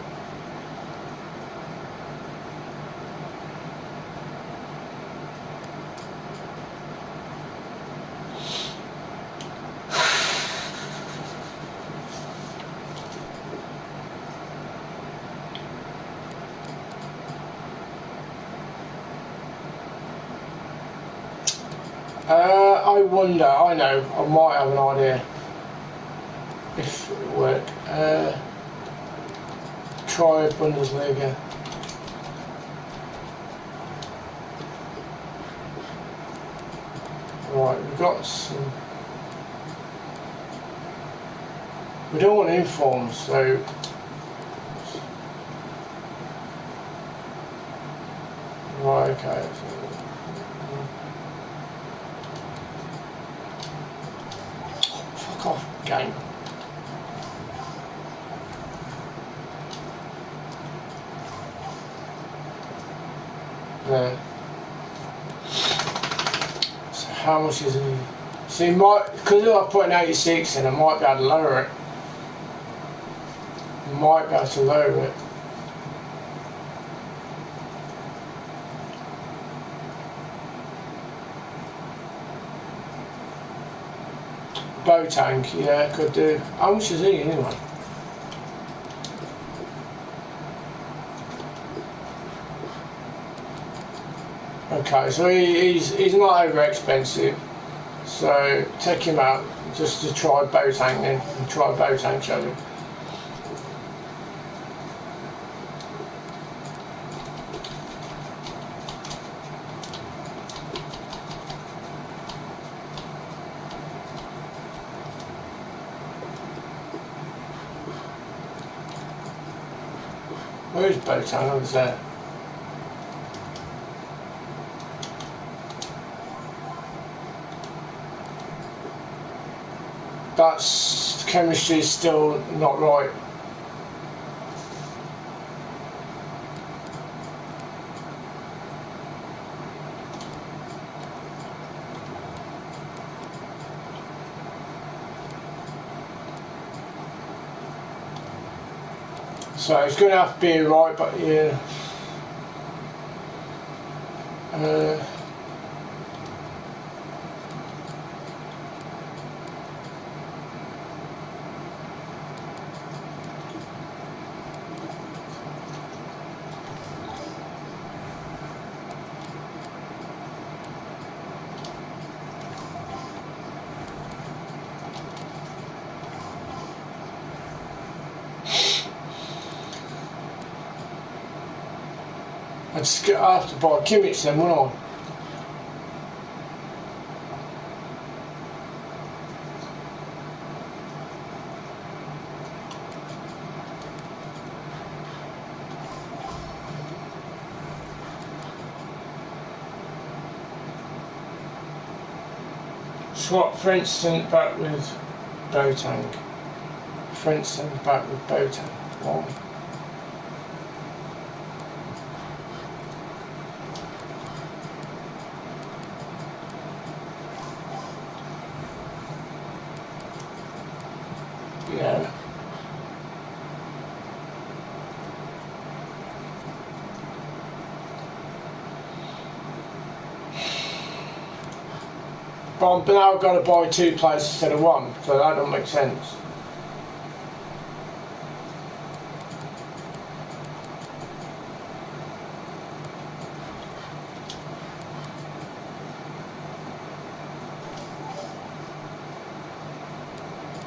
I wonder, I know, I might have an idea if it will work. Try Bundesliga. Right, we've got some. We don't want informs, so. Right, okay. Fuck off, game. There. So how much is he? So you might, because I put an 86 in, I might be able to lower it. Might be able to lower it. Bow tank, yeah, could do. How much is he anyway? Okay, so he's not over expensive. So take him out just to try bow tank then, and try bow tank shall we? Where's bow tank? Over there. That's chemistry is still not right. So it's going to have to be right, but yeah. I have to buy Kimmich then, won't I? Swap Frentzen back with Boateng. Frentzen back with Boateng. Why? Yeah. But now I've got to buy 2 players instead of 1, so that don't make sense.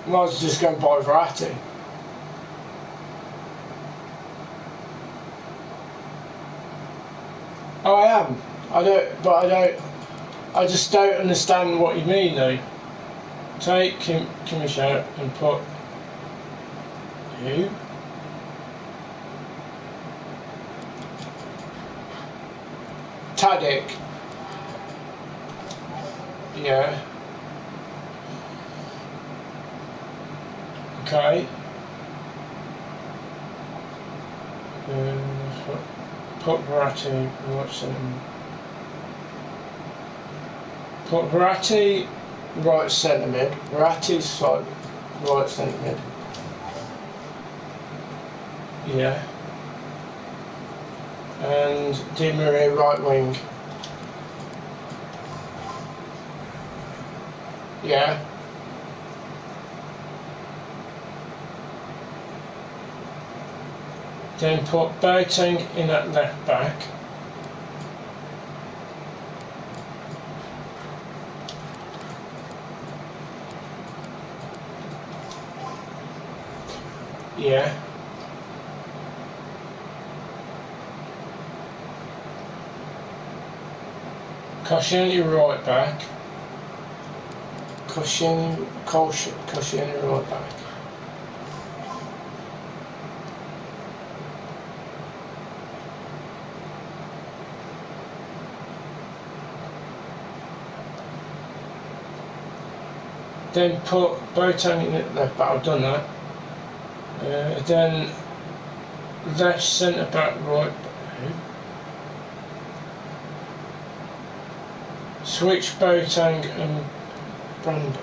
Might as well just go and buy Verratti. Oh, I am. I just don't understand what you mean though. Take Kimmich out and put who? Tadic. Yeah. Okay. Put Verratti, what's him? Put Verratti right centre mid. Verratti's side right centre mid. Yeah. And Di Maria right wing. Yeah. Then put Boateng in at left back. Yeah. Koscielny right back. Koscielny right back. Then put Boateng in at left back. I've done that. Then left centre back, right back. Switch Boateng and Brand.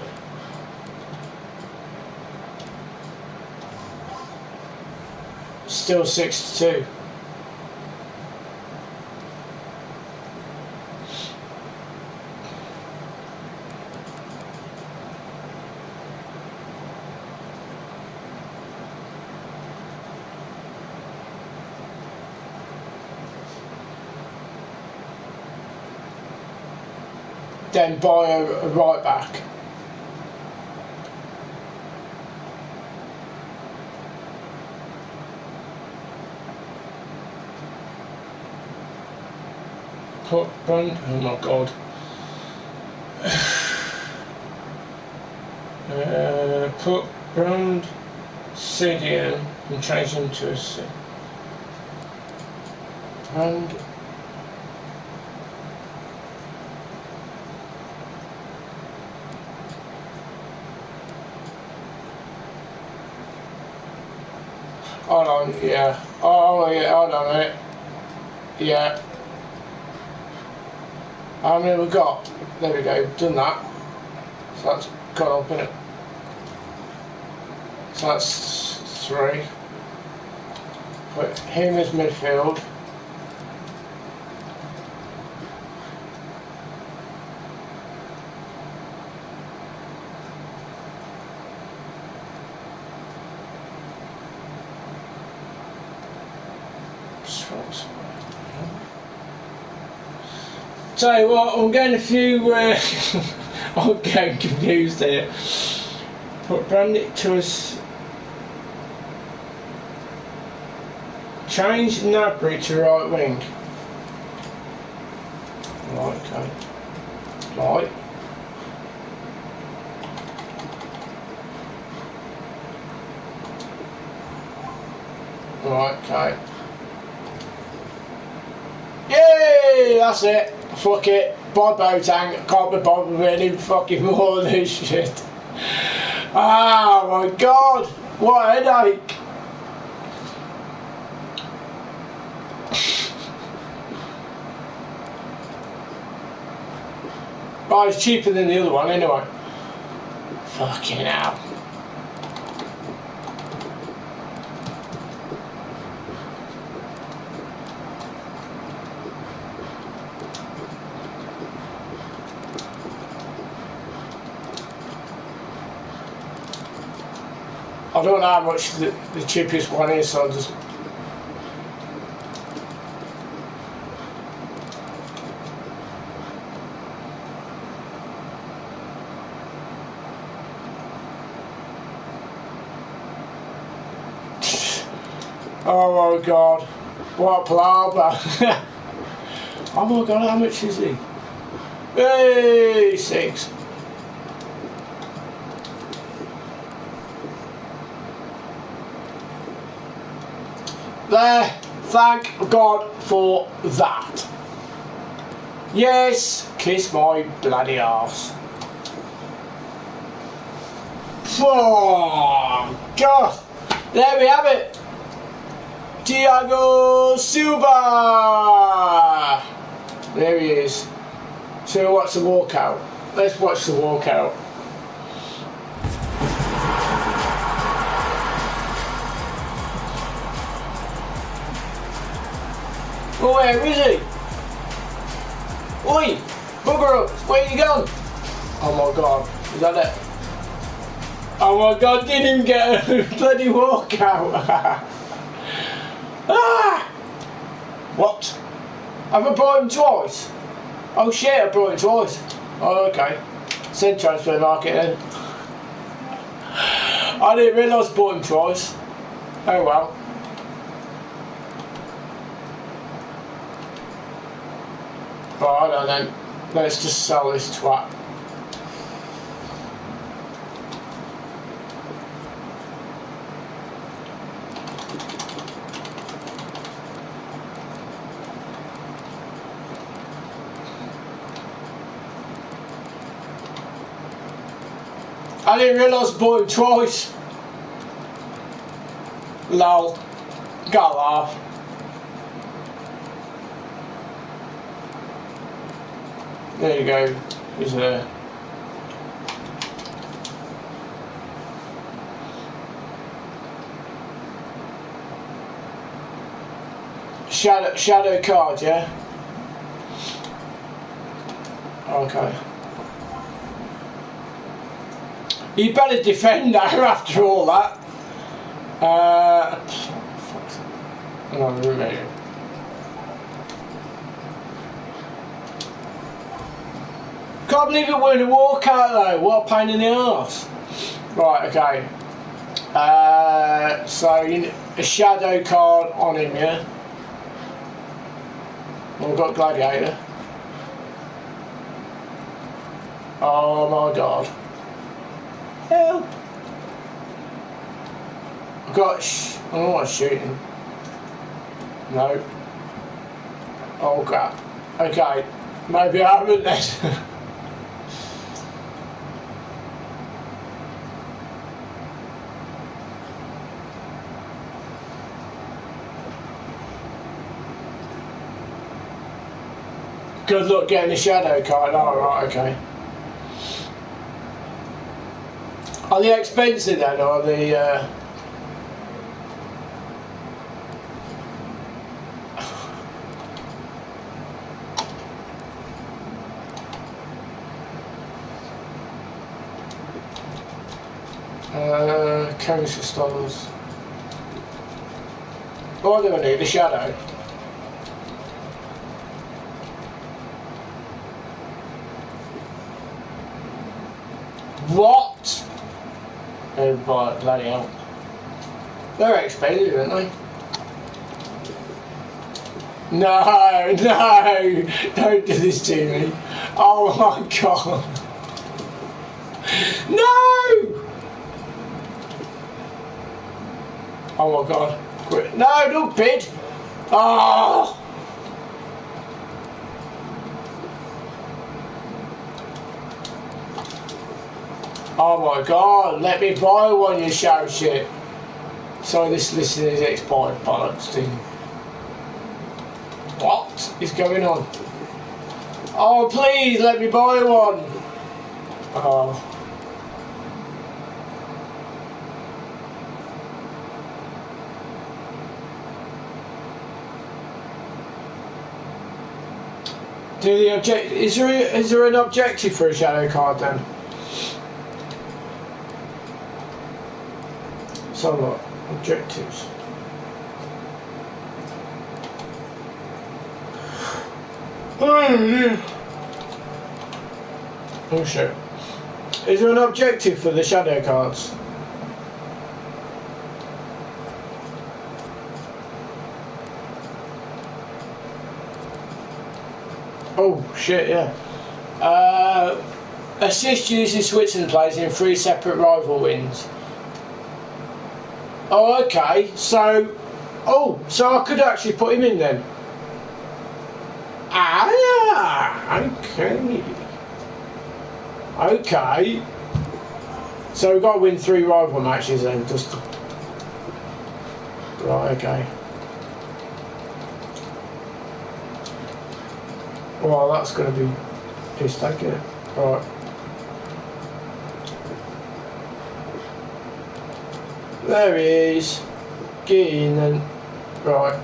Still 62. Then buy a right back. Potm, oh my god. Put brand CDM and change them to a C. Brand. Hold on, yeah. Oh yeah, hold on a minute. Yeah. How many have we got? There we go, done that. So that's gone up in it. So that's 3. Put him as midfield. Tell you what, I'm getting a few. I'm getting confused here. Put brand it to us. Change Nabry to right wing. Right, okay. Right. Right, okay. Yay! That's it. Fuck it. Bye Potm. Can't be bothered with any fucking more of this shit. Oh my god! What a headache! Oh, it's cheaper than the other one anyway. Fucking hell. I don't know how much the cheapest one is, so I'll just... Oh my god, what a plaba. Oh my god, how much is he? Hey, 6. There, thank God for that. Yes, kiss my bloody arse. Oh God, there we have it. Thiago Silva! There he is. So watch the walkout. Let's watch the walkout. Oh, where is he? Oi! Bugger up! Where you going? Oh my god, is that it? Oh my god, didn't get a bloody walkout! Ah! What? Have I bought him twice? Oh shit, I bought him twice. Oh, okay. Send transfer market then. I didn't realise I bought him twice. Oh well. Right, and then let's just sell this twat. I didn't realise I bought him twice. Lol. Got laugh. There you go. He's there. Shadow card, yeah? Okay. You better defend now after all that. No, really. Can't believe it we're in a walkout though. What a pain in the arse. Right, okay. So a shadow card on him, yeah? We've got Gladiator. Oh my god. Help! I've got oh, I'm shooting. No. Oh crap. Okay. Maybe I haven't then. Good luck getting the shadow card. Oh, right, okay. Are they expensive then, or are they... Coaster Stars. Oh, do I need the shadow? What? Oh, bloody hell. They're expensive, aren't they? No, no! Don't do this to me. Oh my god. No! Oh my god. Quit. No, don't bid! Oh! Oh my god, let me buy one, you shout shit. Sorry, this is expired bollocks thing. What is going on? Oh, please let me buy one. Oh. Do the object? Is there an objective for a shadow card then? So what? Objectives. Oh shit. Is there an objective for the shadow cards? Oh shit, yeah. Assist using Switzerland players in 3 separate rival wins. Oh, okay. So I could actually put him in then. Ah, okay. Okay. So we've got to win 3 rival matches then, just... Right, okay. Well, that's going to be piss take, isn't it? Right. There he is. Get in then. Right.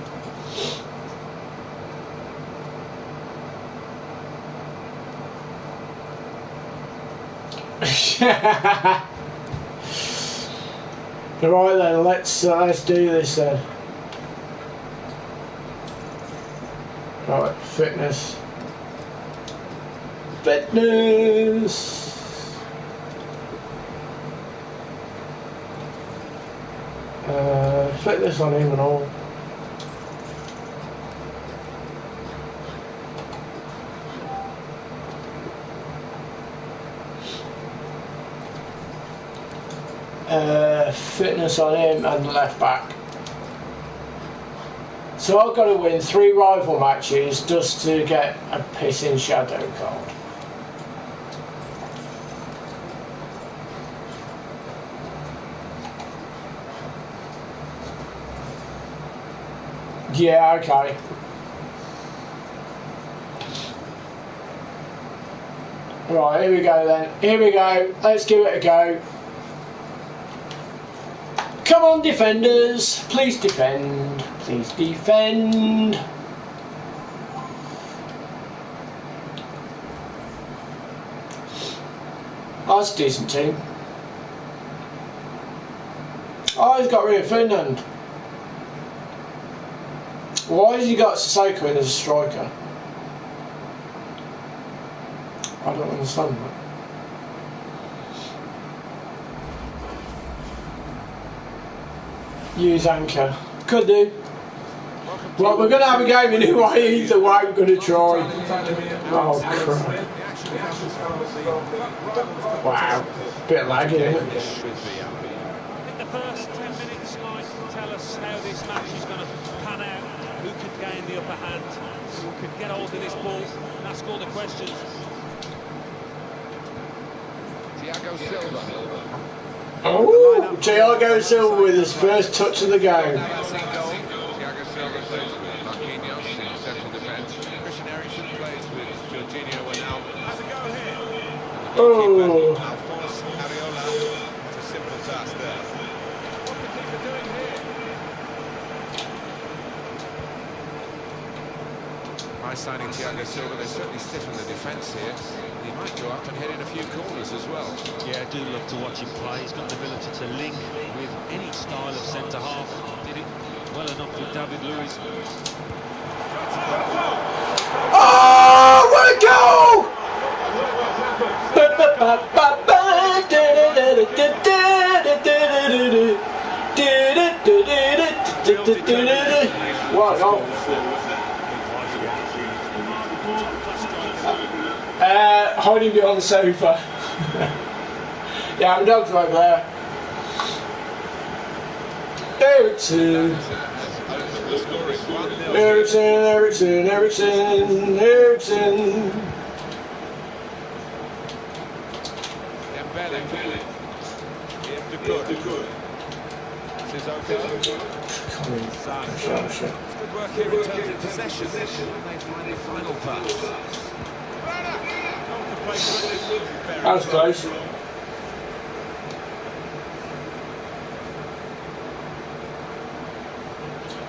Right then, let's do this then. Right, fitness. Fitness on him and all. Fitness on him and the left back. So I've got to win 3 rival matches just to get a pissing shadow card. Yeah, okay. Right, here we go then. Here we go. Let's give it a go. Come Come on, defenders. Please defend. Please defend. Oh, that's a decent team. Oh, he's got rid of Ferdinand. Why has he got Sissoko in as a striker? I don't understand that. Use anchor. Could do. Well, we're going to have a game anyway, either way we're going to try. Oh, crap. Wow. Bit laggy, isn't it? I think the first 10 minutes might tell us how this match is going to pan out, who can gain the upper hand, who can get hold of this ball and ask all the questions. Thiago Silva. Oh, Thiago Silva with his first touch of the game. Thiago Silva plays with Marquinhos in central defence. Christian Eriksen plays with Jorginho Wijnaldum. Has a go here. Oh. Alphonse Areola. It's a simple task there. What's the keeper doing here? By signing Thiago Silva, they certainly sit on the defence here. He might go up and head in a few corners as well. Yeah, I do love to watch him play. He's got the ability to link with any style of centre-half. Did it well enough with David Luiz. Oh, what a goal! What a goal! Hiding behind the sofa. Yeah, my dog's over there. Eriksen. Eriksen. Dembele. Sissoko. It's good work here in terms of possession. When they find the final pass. That was close.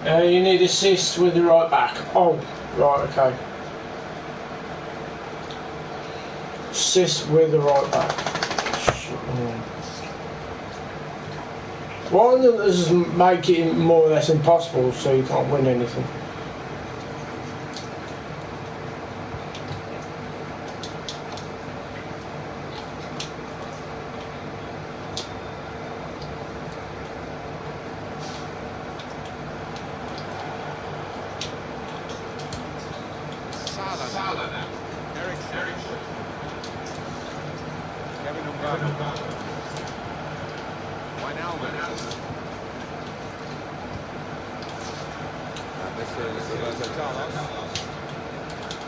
You need assist with the right back. Oh, right, okay. Assist with the right back. Why don't they just make it more or less impossible so you can't win anything?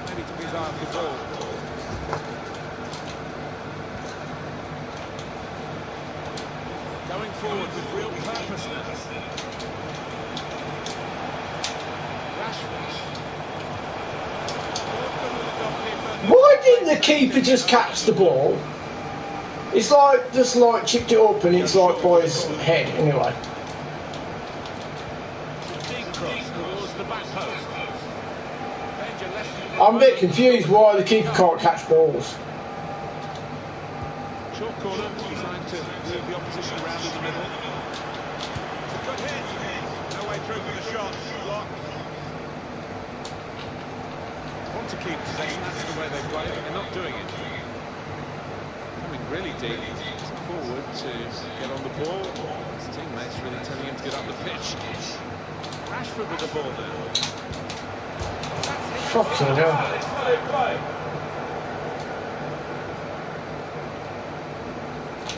Maybe took his eye off the ball. Going forward with real purpose now. Why didn't the keeper just catch the ball? It's like just like chipped it up and it's like by his head anyway. I'm a bit confused why the keeper can't catch balls. Short corner, designed to move the opposition around in the middle. It's a good hit. No way through for the shot. Block. Want to keep possession, that's the way they've got it, but they're not doing it. Coming really deep forward to get on the ball. His teammates really telling him to get up the pitch. Rashford with the ball now. Fucking hell.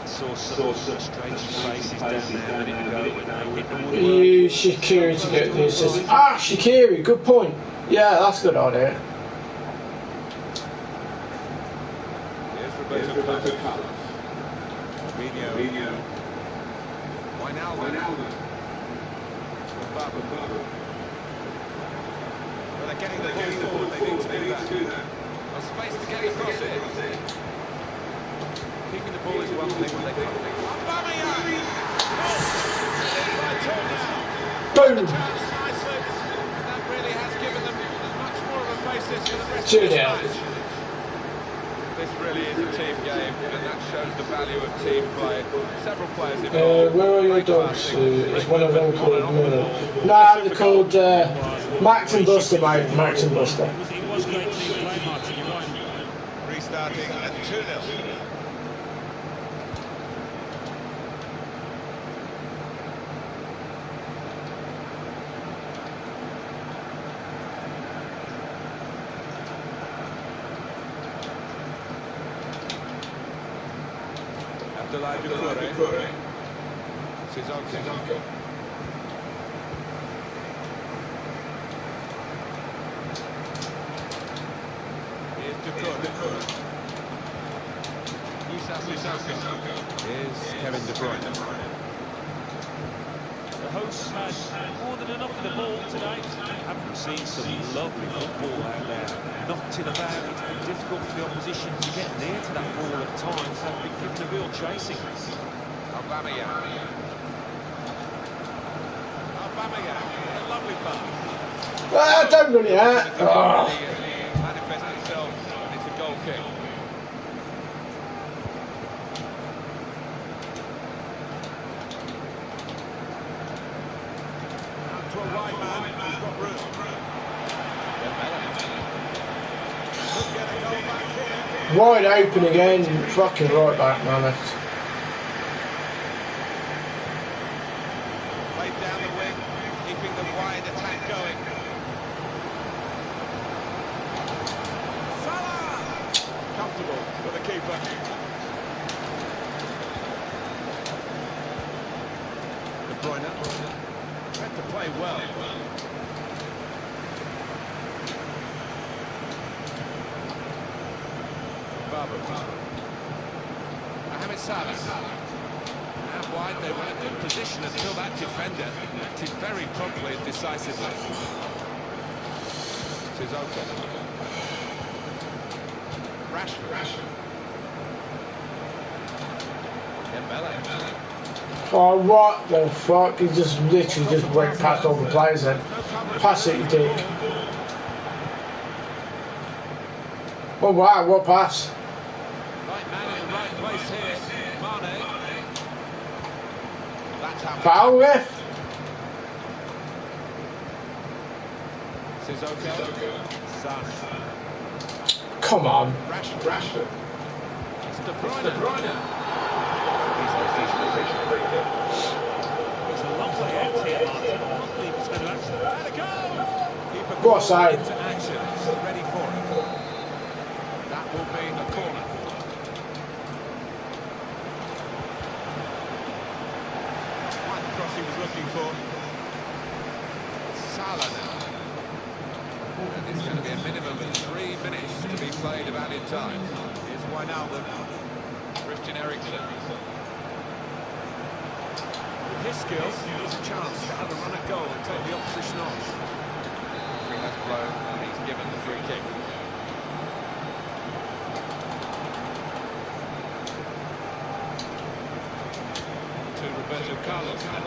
Saw some frustrated faces down there a minute ago when they hit the woodwork. Use Shaqiri to get the assist. Ah, Shaqiri, good point. Yeah, that's a good idea. Here's Roberto Carlos. Fabinho. Wijnaldum. Well, they're getting the ball forward, they need to do that. There's space to get across it. Keeping the ball is one thing when they come. Boom. That really has given them much more of a basis for the rest of 2-0. this match. This really is a team game, and that shows the value of team play. Several players involved. Where are your dogs? Is one of them called Miller? No, they're called Max and Buster, mate. Max and Buster. It was great team play, Martin, you're right. Restarting at 2-0. Sissoko. Here's Doucouré. Sissoko. Here's Kevin De Bruyne. The hosts had more than enough of the ball today. Haven't seen some lovely football out there. Knocked it about. It's been difficult for the opposition to get near to that ball at times. They've been given a real chasing. Aubameyang, a lovely pass. Don't really hurt. Manifest itself, and it's a goal kick. Out to a right man, he's got room. Could get a goal back here. Wide open again. Fucking right back, man. Played down the wing, keeping the wide attack going. Salah! Comfortable for the keeper. De Bruyne. Tried to play well. Mohamed Salah. Out wide, they were in a good position until that defender acted very promptly and decisively. Sissoko. Rashford. Dembele. Oh, what the fuck? He just literally just went past all the players then. Pass it, you dick. Oh, wow, what pass? Right man in the right place here. Mane. That's how. Foul, ref? Sissoko. Son. Come on. Rashford. It's De Bruyne. It's a long way out here, Martin. I can't believe it's going to actually... Let it go! Keeper What called side? into action. Ready for it. That will be a corner. Quite the cross he was looking for. Salah now. And it's going to be a minimum of 3 minutes to be played of added time. Here's Wijnaldum. Christian Eriksen. With his skills, he's a chance to have a run at goal and take the opposition on. He has blown and he's given the free kick. To Roberto Carlos now.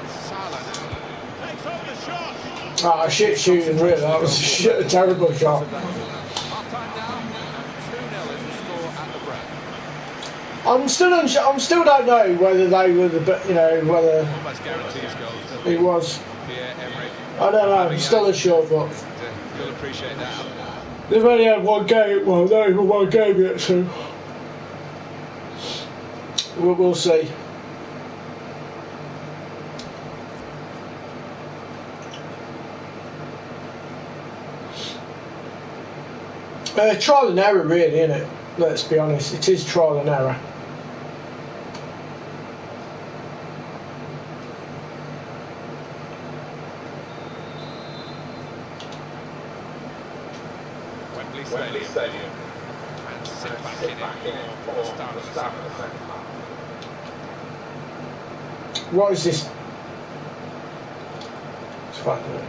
Salah now. Takes on the shot. Ah, shit shooting, really. That was a terrible shot. Half-time now. 2-0 is the score at the break. I'm still don't know whether they were the, whether Almost guarantees goals. it was. Pierre-Emerick. I don't know. I'm still unsure, but You'll appreciate that. they've only had one game. Well, not even one game yet, so we'll see. Trial and error, really, isn't it? Let's be honest. It is trial and error. Wembley Stadium. And sit back in it for the start of the second half. What is this? It's fucking.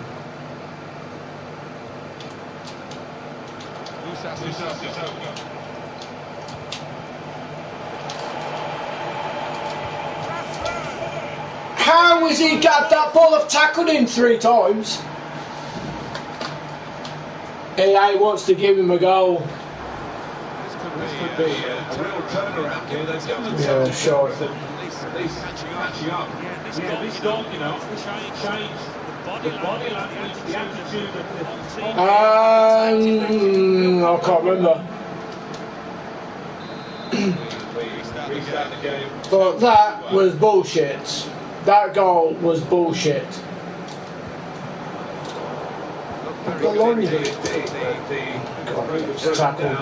how has he got that ball? I've tackled him 3 times. EA wants to give him a goal. This could be a real turnaround here. They've got to Yeah, sure. at least catching up. Yeah, this goal, you know, changed the body language, the attitude of the whole team. I can't remember. Restart the game. But that was bullshit. That goal was bullshit. The line is the tackle.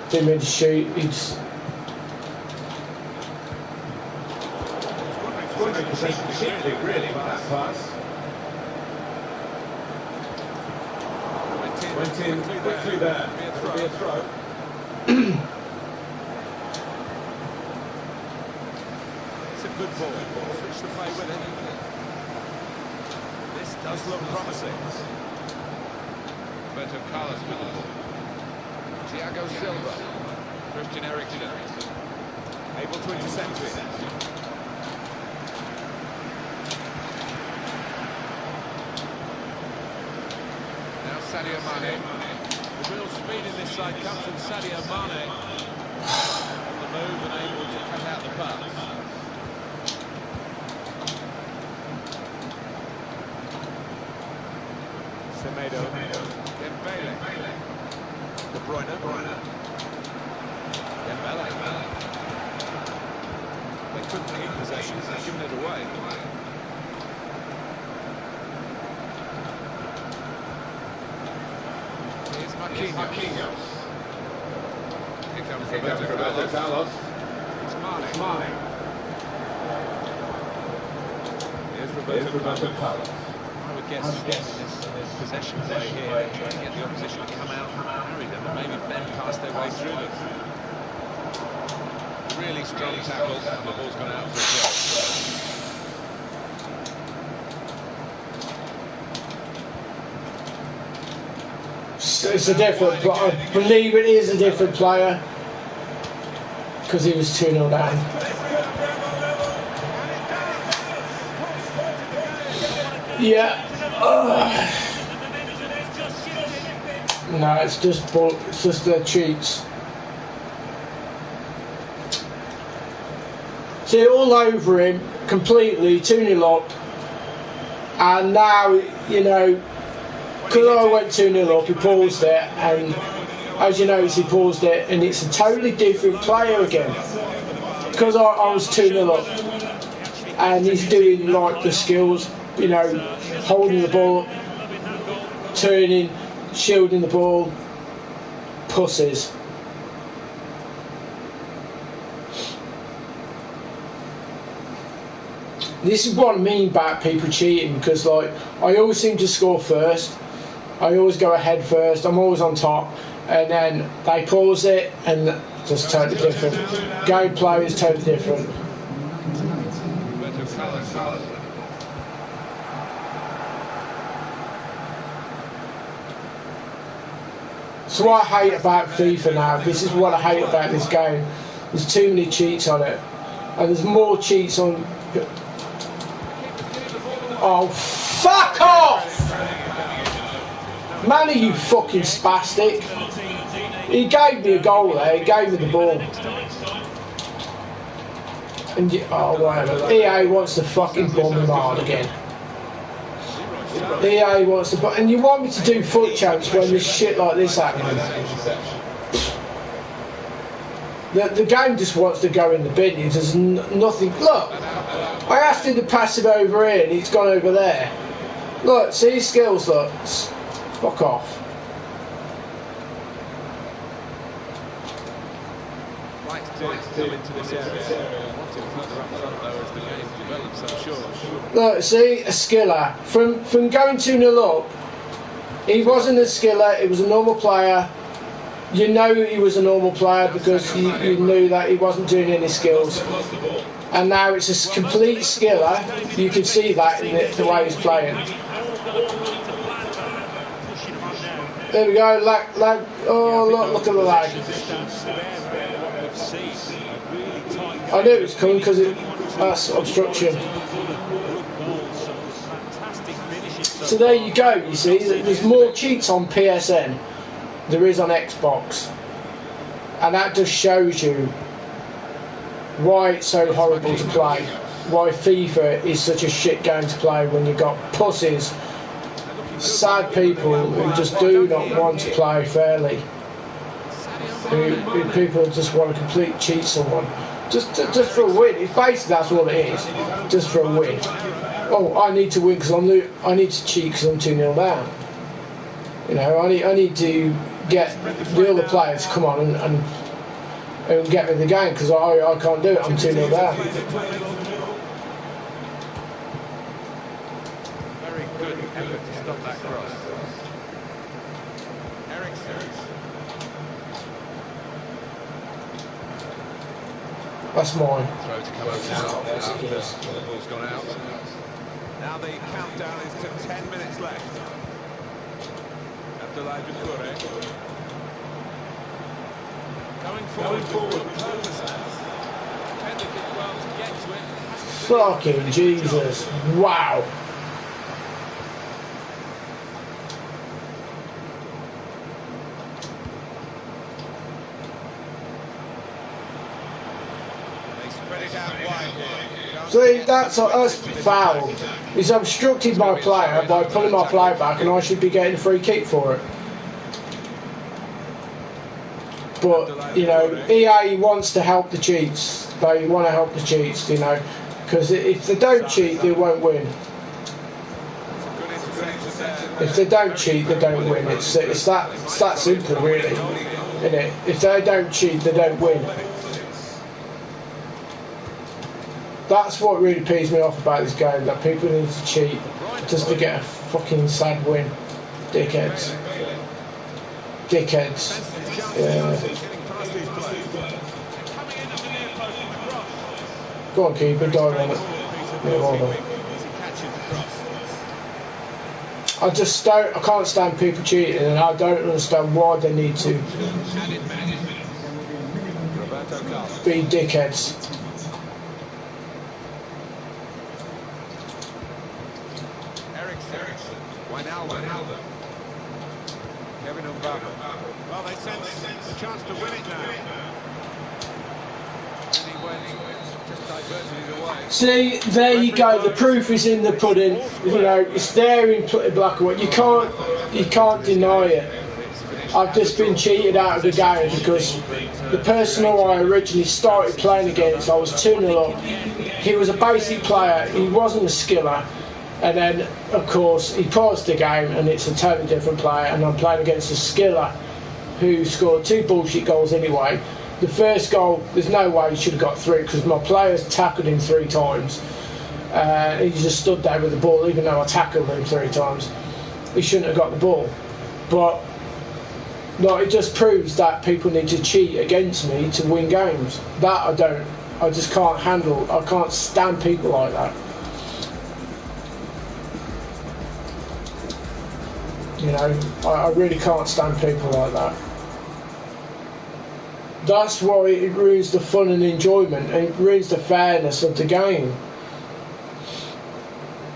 Didn't mean to shoot. He's really by that pass. Went in quickly there. Be a throw. It's a good ball. Switch the play with it. This does look promising. Roberto Carlos with the ball. Thiago Silva. Christian Eriksen. Able to intercept it. Now Sadio Mane. The real speed in this side comes from Sadio Mane. On the move and able to cut out the pass. Semedo. Dembele. De Bruyne. Dembele. They couldn't keep possession, they've given it away. Here's Marquinhos. Here comes Roberto Carlos. It's Mane. Here's Roberto Carlos. I would guess in this possession play here, they're trying to get the opposition to come out and harry them and maybe bend past their way through them. Really strong tackle, and the ball's gone out for a goal. it's a different, but I believe it is a different player because he was 2-0 down. Yeah. No, it's just the cheats. See, all over him completely, 2-0 up, and now, you know, because I went 2-0 up, he paused it, and as you notice, he paused it, and it's a totally different player again. Because I was 2-0 up, and he's doing like the skills, you know, holding the ball, turning, shielding the ball, pussies. This is what I mean about people cheating, because like I always seem to score first. I always go ahead first. I'm always on top, and then they pause it, and just totally different. Gameplay is totally different. So what I hate about FIFA now, this is what I hate about this game. There's too many cheats on it, and there's more cheats on. Oh, fuck off! Manny, you fucking spastic. He gave me a goal there, he gave me the ball. And oh, whatever. EA wants to fucking bomb him hard again. EA wants to, and you want me to do foot champs when there's shit like this happening? The game just wants to go in the bin. There's nothing. Look, I asked him to pass it over here, and he's gone over there. Look, see his skills. Look, fuck off. Look, see, a skiller. From going 2-0 up, he wasn't a skiller, he was a normal player. You know he was a normal player because you knew that he wasn't doing any skills. And now it's a complete skiller. You can see that in the way he's playing. There we go, lag. Oh, look at the lag. I knew it was coming because that's obstruction. So there you go, you see, there's more cheats on PSN than there is on Xbox. And that just shows you why it's so horrible to play, why FIFA is such a shit game to play when you've got pussies, sad people who just do not want to play fairly, who people just want to completely cheat someone just for a win. It's basically that's what it is, just for a win. Oh, I need to win because I need to cheat because I'm 2-0 down. You know, I need to get the other players to come on and get me the game because I can't do it. I'm 2-0 down. Very good effort to stop that cross. Ericsson. That's mine. Throw to come out now after the ball's gone out. Now the countdown is to 10 minutes left. Abdoulaye Doucouré. Going forward. Defended it well to get to it. Fucking Jesus. Wow. They spread it out wide here. See, that's foul. He's obstructed my player by pulling my player back and I should be getting a free kick for it. But, you know, EA wants to help the cheats. They want to help the cheats, you know, because if they don't cheat, they won't win. If they don't cheat, they don't win. It's that simple, really, isn't it? If they don't cheat, they don't win. That's what really pees me off about this game, that people need to cheat just to get a fucking sad win. Dickheads. Dickheads. Yeah. Go on, keeper, dive on it. Yeah, well done. I can't stand people cheating, and I don't understand why they need to be dickheads. Wijnaldum. Kevin Mbaba. Well, they sense a chance to win it now. And he went, just diverted it away. See, there you go. The proof is in the pudding. You know, it's there in black and white. You can't deny it. I've just been cheated out of the game because the person who I originally started playing against, I was 2-0 up. He was a basic player. He wasn't a skiller. And then, of course, he paused the game and it's a totally different player, and I'm playing against a skiller who scored 2 bullshit goals anyway. The first goal, there's no way he should have got through because my players tackled him 3 times. He just stood there with the ball, even though I tackled him 3 times. He shouldn't have got the ball. But like, it just proves that people need to cheat against me to win games. That I just can't handle. I can't stand people like that. You know, I really can't stand people like that. That's why it ruins the fun and enjoyment, and it ruins the fairness of the game.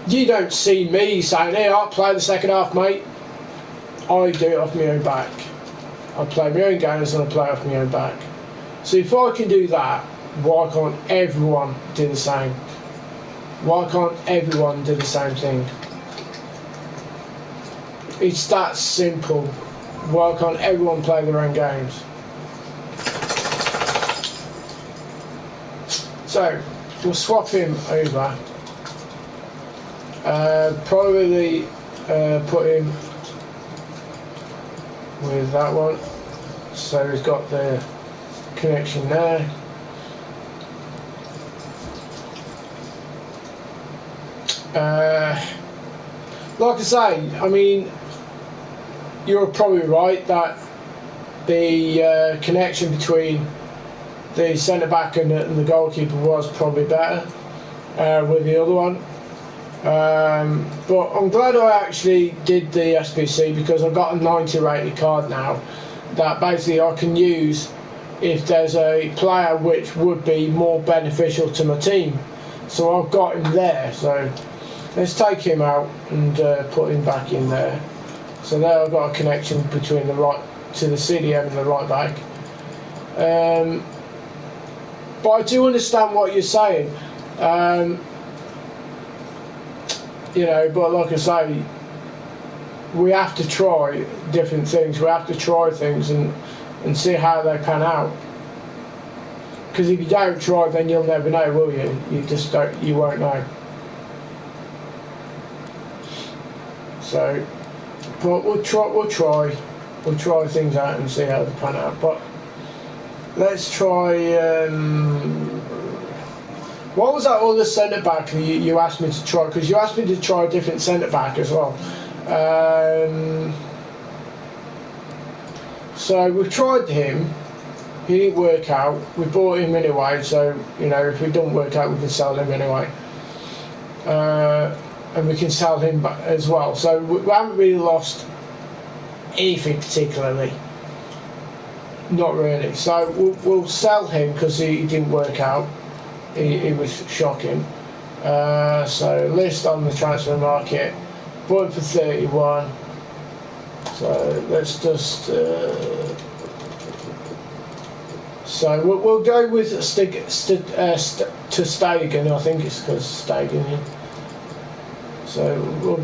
You don't see me saying, hey, I'll play the second half, mate. I do it off my own back. I play my own games and I play off my own back. So if I can do that, why can't everyone do the same? Why can't everyone do the same thing? It's that simple. Why can't everyone play their own games? So, we'll swap him over. Probably put him with that one. So he's got the connection there. Like I say, I mean, you're probably right that the connection between the centre back and the goalkeeper was probably better with the other one. But I'm glad I actually did the SPC because I've got a 90 rated card now that basically I can use if there's a player which would be more beneficial to my team. So I've got him there. So Let's take him out and put him back in there. So there I've got a connection between the right to the CDM and the right back. But I do understand what you're saying. You know, but like I say, we have to try different things. We have to try things and see how they pan out. Because if you don't try, then you'll never know, will you? You just don't. You won't know. So, but we'll try things out and see how they pan out. But let's try. What was that other centre back you asked me to try? Because you asked me to try a different centre back as well. So we've tried him. He didn't work out. We bought him anyway. So you know, if he doesn't work out, we can sell him anyway. And we can sell him as well. So we haven't really lost anything particularly. Not really. So we'll sell him because he didn't work out. He was shocking. So list on the transfer market. Bought him for 31. So let's just. So we'll go with to Stegen. I think it's because Stegen. Yeah. So we'll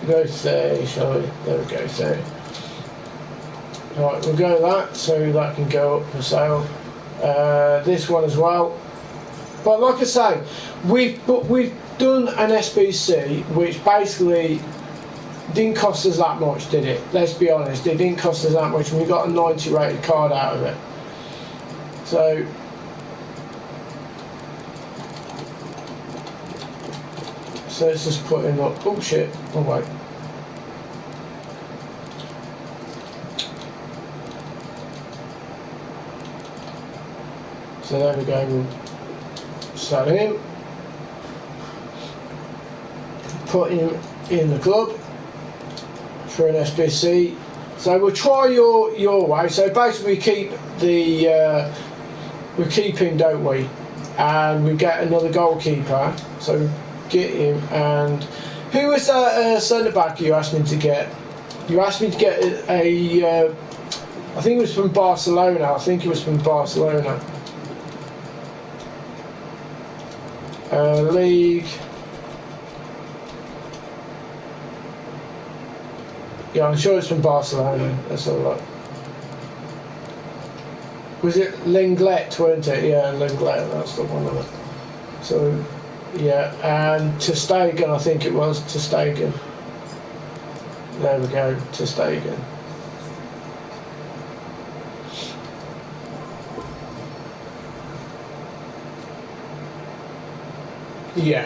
go 30, shall we? There we go, 30. Right, we'll go that, so that can go up for sale. This one as well. But like I say, we've done an SBC, which basically didn't cost us that much, did it? Let's be honest, it didn't cost us that much, and we got a 90 rated card out of it. So let's just put him up. Oh shit! Oh wait. So there we go. We'll sell him. Put him in the club for an SBC. So we'll try your way. So basically, we keep we keep him, don't we? And we get another goalkeeper. So get him. And who was that centre back you asked me to get? You asked me to get a I think it was from Barcelona. League. Yeah, I'm sure it's from Barcelona. That's all right. Was it Lenglet, weren't it? Yeah, Lenglet, that's the one of it. So, yeah, and to Stegen, I think it was, to Stegen. There we go, to Stegen. Yeah.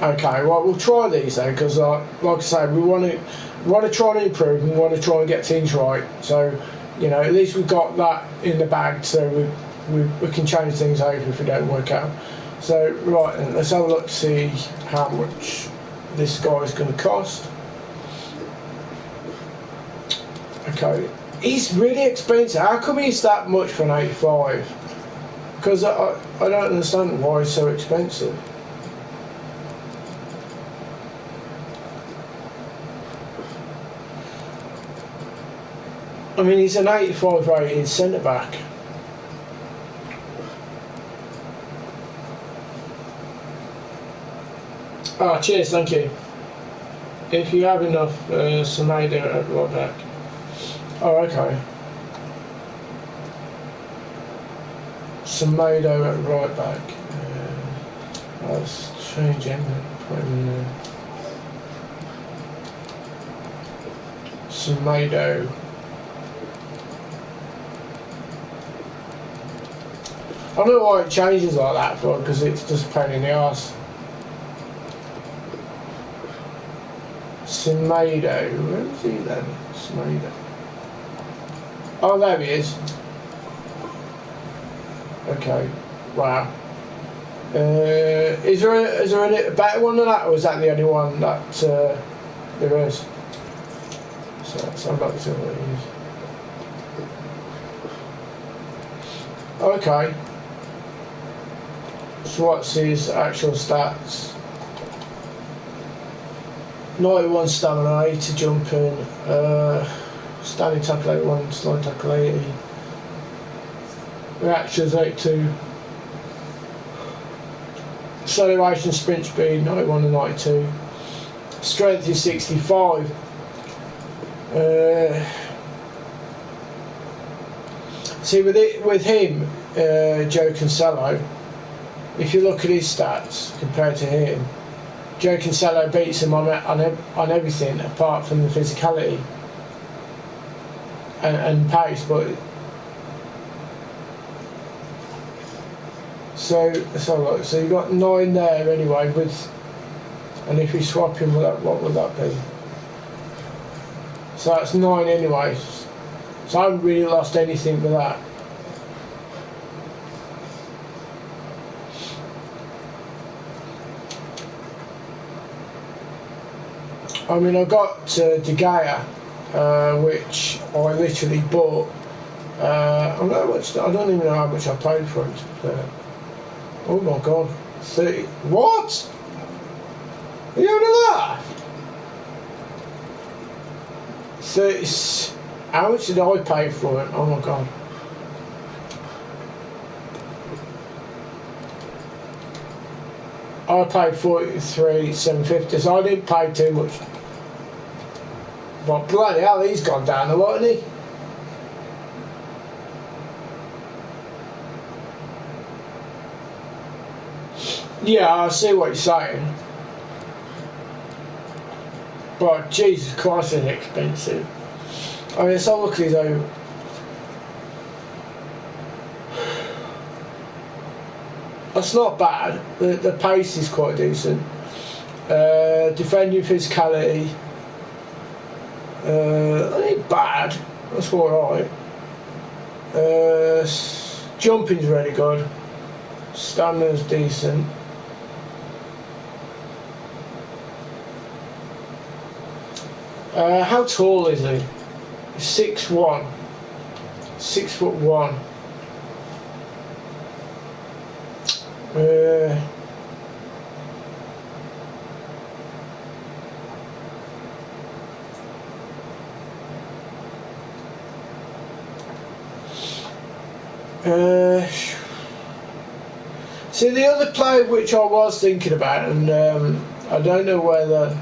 Okay, well, we'll try these then, because like I say, we want to try and improve, and we want to try and get things right. So, you know, at least we've got that in the bag, so we can change things over if we don't work out. So, right, then, let's have a look to see how much this guy is going to cost. Okay, he's really expensive. How come he's that much for an 85? Because I don't understand why he's so expensive. I mean, he's an 85 rated centre back. Ah, cheers, thank you. If you have enough, Semedo at right back. Oh, okay. Semedo at right back. Let's change him and put him in there. Semedo. I don't know why it changes like that for, because it's just a pain in the arse. Semedo, where is he then? Semedo. Oh, there he is. Okay, wow. Is there a better one than that, or is that the only one that there is? So I'm about to see what it is. Okay. So what's his actual stats? 91 stamina, 80 jumping, standing tackle 81, slide tackle 80, reactions 82, acceleration sprint speed 91 and 92, strength is 65. See with him, Joe Cancelo, if you look at his stats compared to him, Joe Cancelo beats him on everything apart from the physicality and pace. But so look, so you got 9 there anyway. And if you swap him, what would that be? So that's 9 anyway. So I haven't really lost anything with that. I mean, I got De Gea, which I literally bought. I don't even know how much I paid for it. Oh my god, 30. What? Are you having a laugh? 30. How much did I pay for it? Oh my god. I paid 43,750, so I didn't pay too much. But bloody hell, he's gone down a lot, hasn't he? Yeah, I see what you're saying. But Jesus Christ, it's expensive. I mean, so look at his own. That's not bad. The pace is quite decent. Defending physicality. That ain't bad. That's alright. Jumping's really good. Stamina's decent. How tall is he? 6'1". 6'1". See, the other player which I was thinking about, and I don't know whether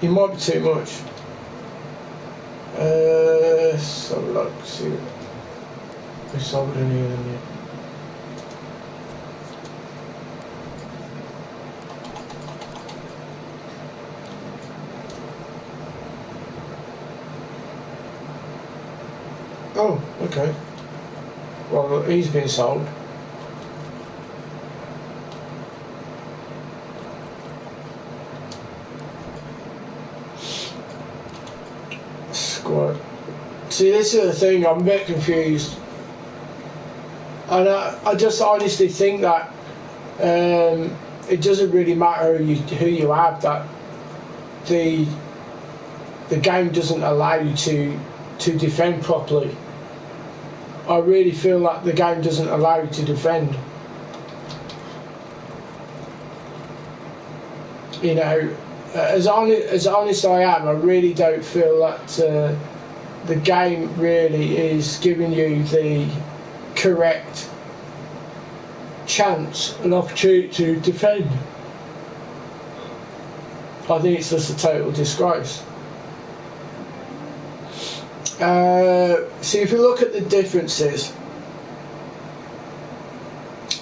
he might be too much. So look, see, we sold in here. Oh, okay. Well, he's been sold. Squad. See, this is the thing, I'm a bit confused. And I just honestly think that it doesn't really matter who you have, that the game doesn't allow you to defend properly. I really feel that the game doesn't allow you to defend. You know, as honest I am, I really don't feel that the game really is giving you the correct chance and opportunity to defend. I think it's just a total disgrace. See, if you look at the differences,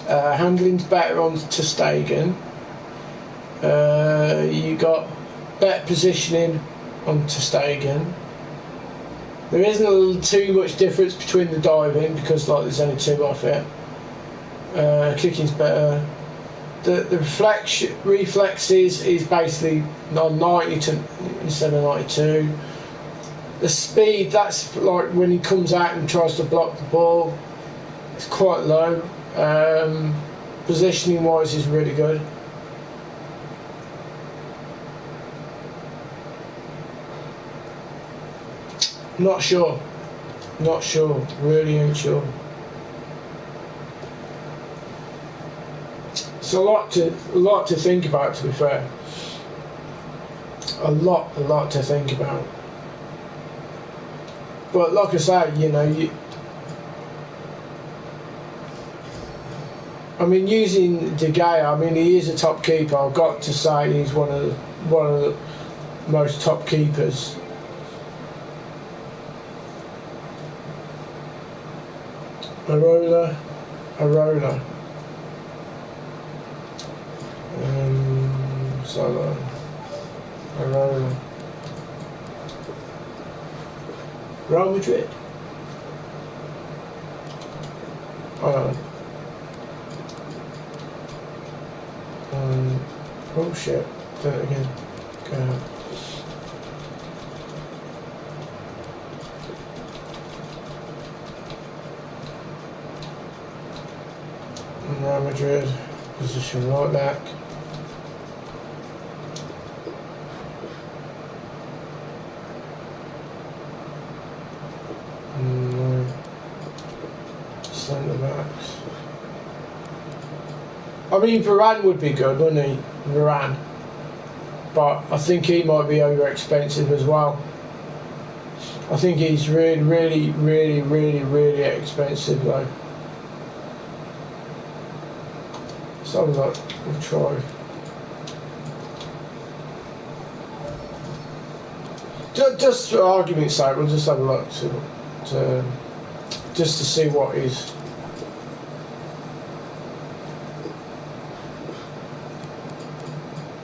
handling's better on Ter Stegen. You got better positioning on Ter Stegen. There isn't too much difference between the diving because there's only 2 off it. Kicking's better. The reflexes is basically on 90 instead of 92. The speed, that's like when he comes out and tries to block the ball, it's quite low. Positioning wise is really good. Not sure, really ain't sure. It's a lot to think about, to be fair. A lot to think about. But like I say, you know, I mean, using De Gea, I mean, he is a top keeper. I've got to say, he's one of the most top keepers. Arola. Salah. Arola. Real Madrid. Oh shit. Do it again. Go ahead. Real Madrid. Position right back. Centre backs. I mean, Varane would be good, wouldn't he? Varane. But I think he might be over expensive as well. I think he's really expensive though. So we'll try. Just for argument's sake, we'll just have a look just to see what is.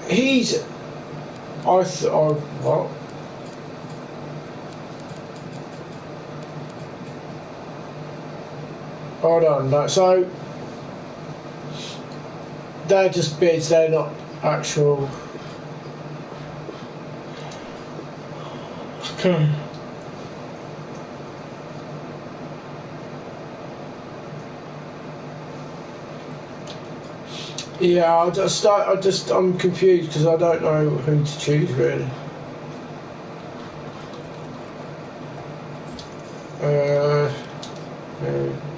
He's. What? Hold on, no. So they're just bids. They're not actual. Okay. Yeah, I'm confused because I don't know who to choose really.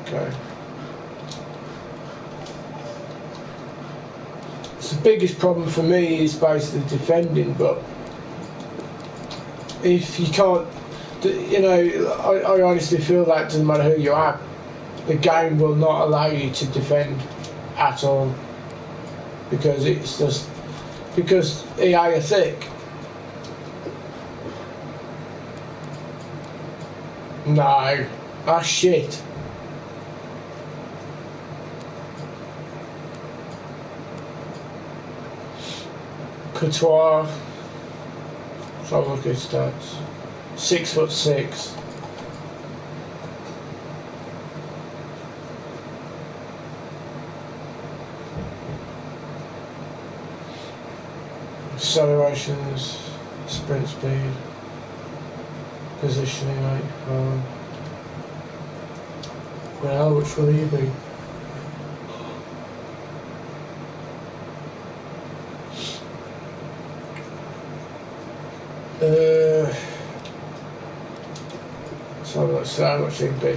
Okay. So the biggest problem for me is basically defending, but if you can't, you know, I honestly feel that doesn't matter who you are, the game will not allow you to defend at all. Because it's just because EA are thick. No, that's shit. Couture. Let's have a look at his stats. 6'6". Accelerations, sprint speed, positioning 85. Well, which will you be? So let's see how much he'd be.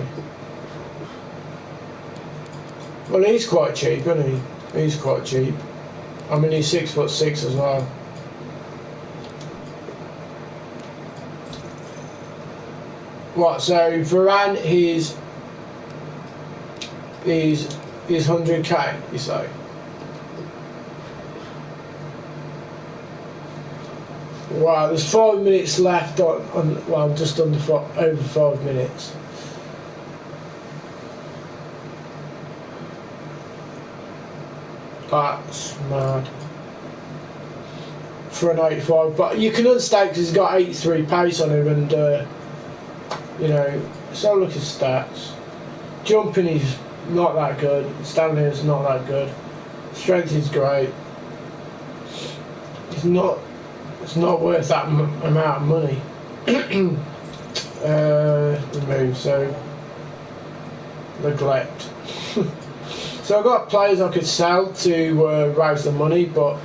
Well, he's quite cheap, isn't he? He's quite cheap. I mean, he's 6'6" as well. What? So Varane, he's 100k. You say? Wow, there's 5 minutes left on well, just under over 5 minutes. That's mad. For an 85, but you can understand because he's got 83 pace on him, and you know, so look at his stats. Jumping is not that good. Standing is not that good. Strength is great. It's not worth that amount of money. Remove, so neglect. So I've got players I could sell to raise the money, but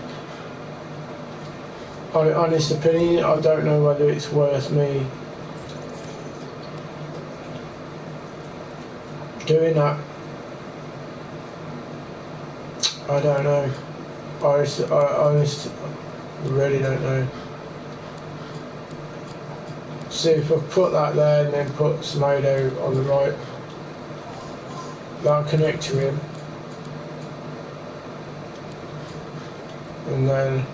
my honest opinion, I don't know whether it's worth me doing that. I don't know. I honestly really don't know. See if I put that there and then put Smodo on the right. That'll connect to him. And then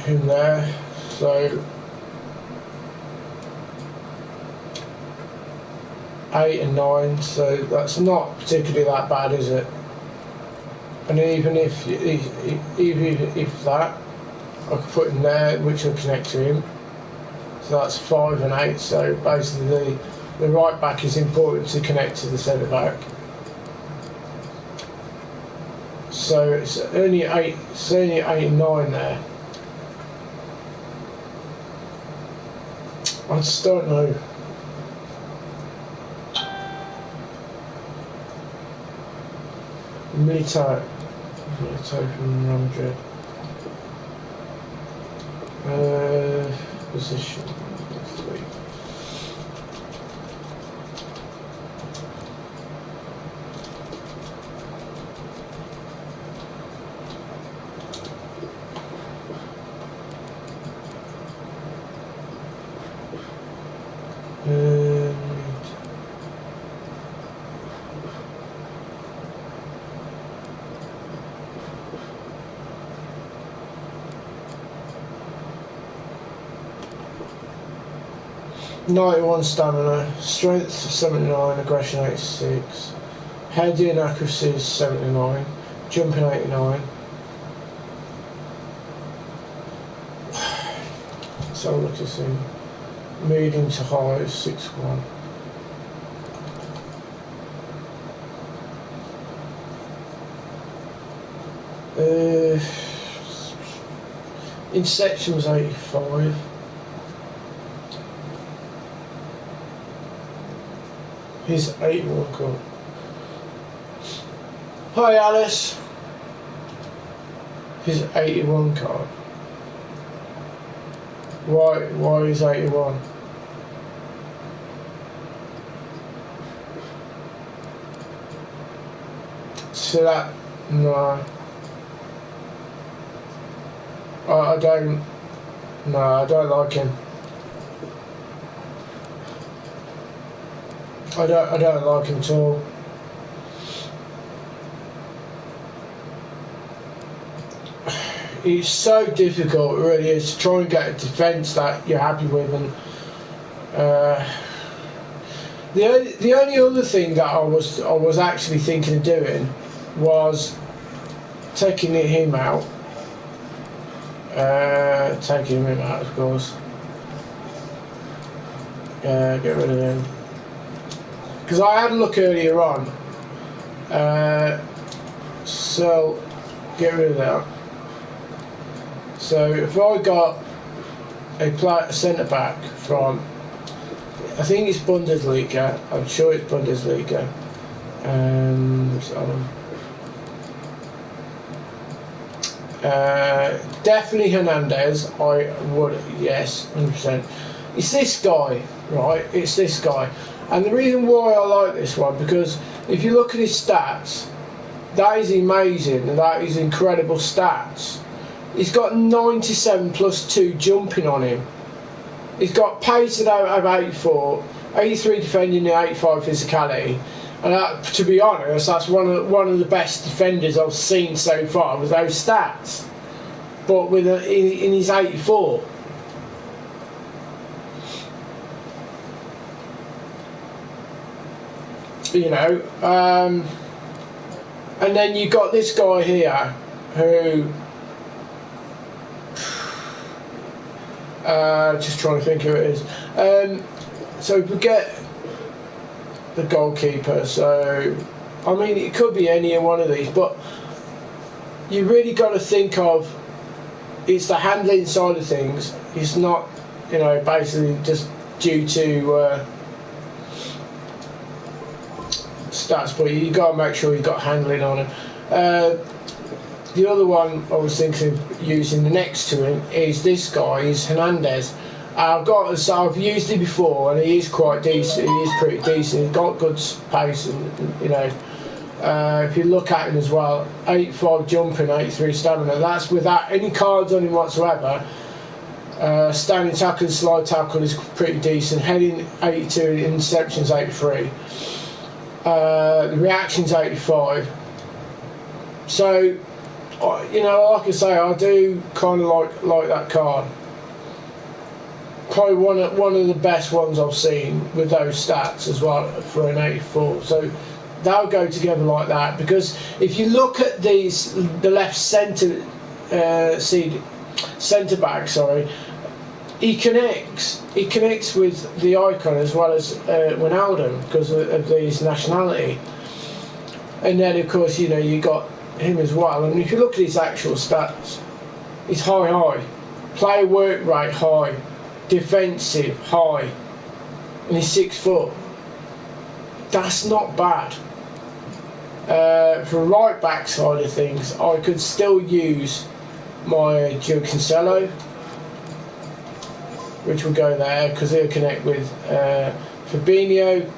him there. So 8 and 9, so that's not particularly that bad, is it? And even if that, I could put him there, which will connect to him. So that's 5 and 8. So basically, the right back is important to connect to the centre back. So it's only 8. It's only 8 and 9 there. I just don't know. Militao from Real Madrid. Position 3. .91 stamina, strength 79, aggression 86, heading accuracy 79, jumping 89. So look at him. Medium to high 6'1". Interception was 85. His 81 card. Hi Alice. His 81 card. Why is 81? So that no. I don't. No, I don't like him. I don't like him at all. It's so difficult, it really is, to try and get a defence that you're happy with. And the only other thing that I was actually thinking of doing was taking him out. Taking him out, of course. Get rid of him. Because I had a look earlier on, so get rid of that. So if I got a centre back from, I think it's Bundesliga, I'm sure it's Bundesliga, definitely Hernandez, I would, yes, 100%. It's this guy, right? It's this guy. And the reason why I like this one, because if you look at his stats, that is amazing, and that is incredible stats. He's got 97 plus 2 jumping on him. He's got pace of 84, 83 defending and 85 physicality. And that, to be honest, that's one of the best defenders I've seen so far with those stats. But with in his 84. You know, and then you got this guy here who just trying to think who it is. So if we get the goalkeeper, so I mean it could be any one of these, but you really got to think of it's the handling side of things. It's not, you know, basically just due to stats, but you got to make sure you've got handling on it. The other one I was thinking of using next to him is this guy, is Hernandez. I've used him before, and he is quite decent. He is pretty decent. He's got good pace, and you know, If you look at him as well, 85 jumping, 83 stamina. That's without any cards on him whatsoever. Standing tackle and slide tackle is pretty decent. Heading 82, interceptions 83. The reactions 85. So, you know, like I say, I do kind of like that card. Probably one of the best ones I've seen with those stats as well for an 84. So they'll go together like that, because if you look at these, the left centre back, sorry, he connects with the icon as well as Ronaldo because of his nationality. And then of course, you know, you got him as well. And if you look at his actual stats, he's high, player work rate high, defensive high, and he's 6 foot. That's not bad. For right back side of things, I could still use my Gio Cancelo, which will go there because he'll connect with Fabinho.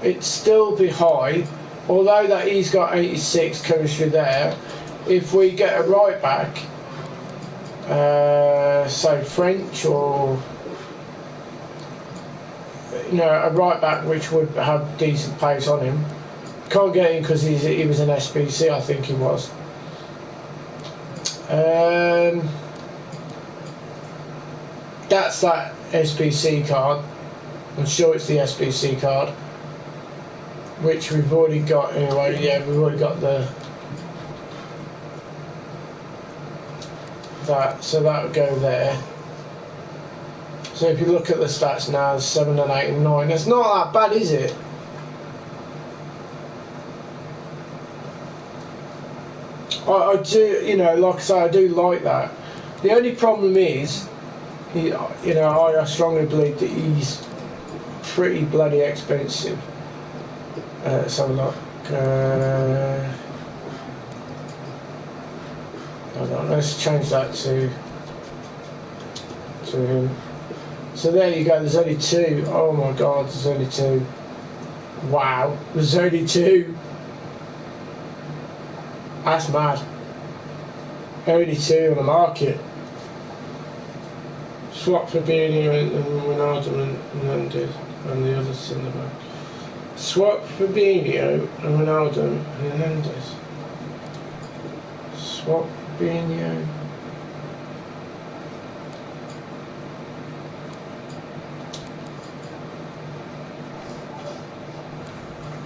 It'd still be high, although that he's got 86 chemistry there. If we get a right back, say French, or you know, a right back which would have decent pace on him. Can't get him because he was an SBC, I think he was. That's that SBC card. I'm sure it's the SBC card, which we've already got anyway. Yeah, we've already got that, so that would go there. So if you look at the stats now, 7 and 8 and 9. It's not that bad, is it? I do, you know, like I say, I do like that. The only problem is, you know, I strongly believe that he's pretty bloody expensive. Let's have a look. Hold on, let's change that to him. So there you go, there's only 2. Oh my god, there's only 2. Wow, there's only 2. That's mad. Only 2 on the market. Swap Fabinho and Ronaldo and Hernandez and the other centre back. Swap Fabinho and Ronaldo and Hernandez. Swap Fabinho.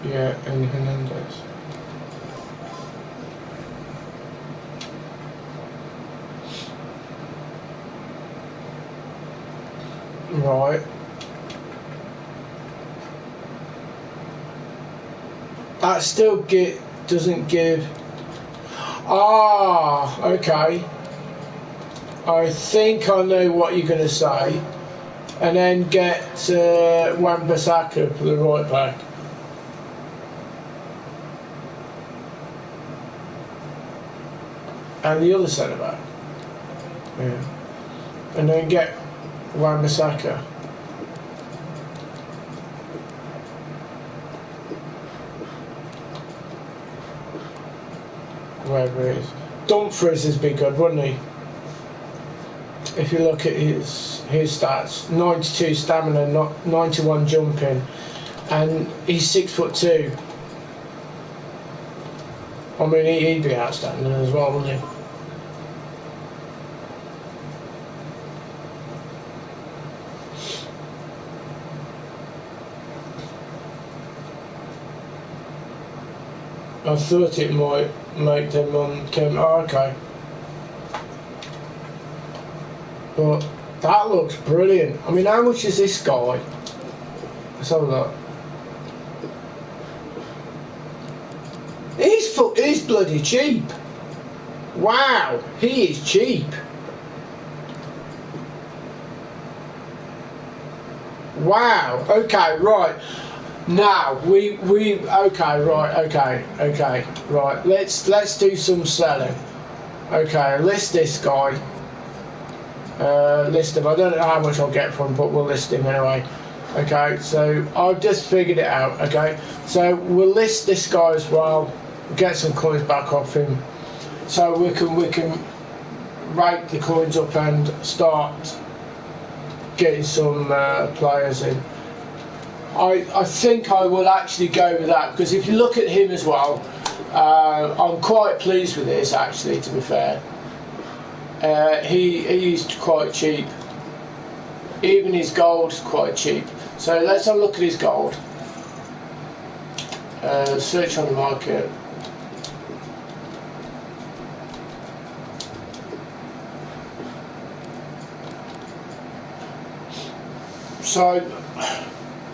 Yeah, and Hernandez. Right. That still doesn't give. Ah, okay. I think I know what you're going to say. And then get Wan-Bissaka for the right back. And the other centre back. Yeah. And then get Wan-Bissaka. Wherever it is. Dumfries would be good, wouldn't he? If you look at his stats, 92 stamina, 91 jumping, and he's 6'2". I mean, he'd be outstanding as well, wouldn't he? I thought it might make them on camera. Oh, okay. But that looks brilliant. I mean, how much is this guy? Let's have a look. He's bloody cheap. Wow, he is cheap. Wow. Okay, right. Now we okay, right. Let's do some selling. Okay, list this guy. List him. I don't know how much I'll get from him, but we'll list him anyway. Okay, so I've just figured it out. Okay, so we'll list this guy as well, get some coins back off him, so we can rake the coins up and start getting some players in. I think I will actually go with that, because if you look at him as well, I'm quite pleased with this actually, to be fair. He's quite cheap. Even his gold's quite cheap. So let's have a look at his gold. Search on the market. So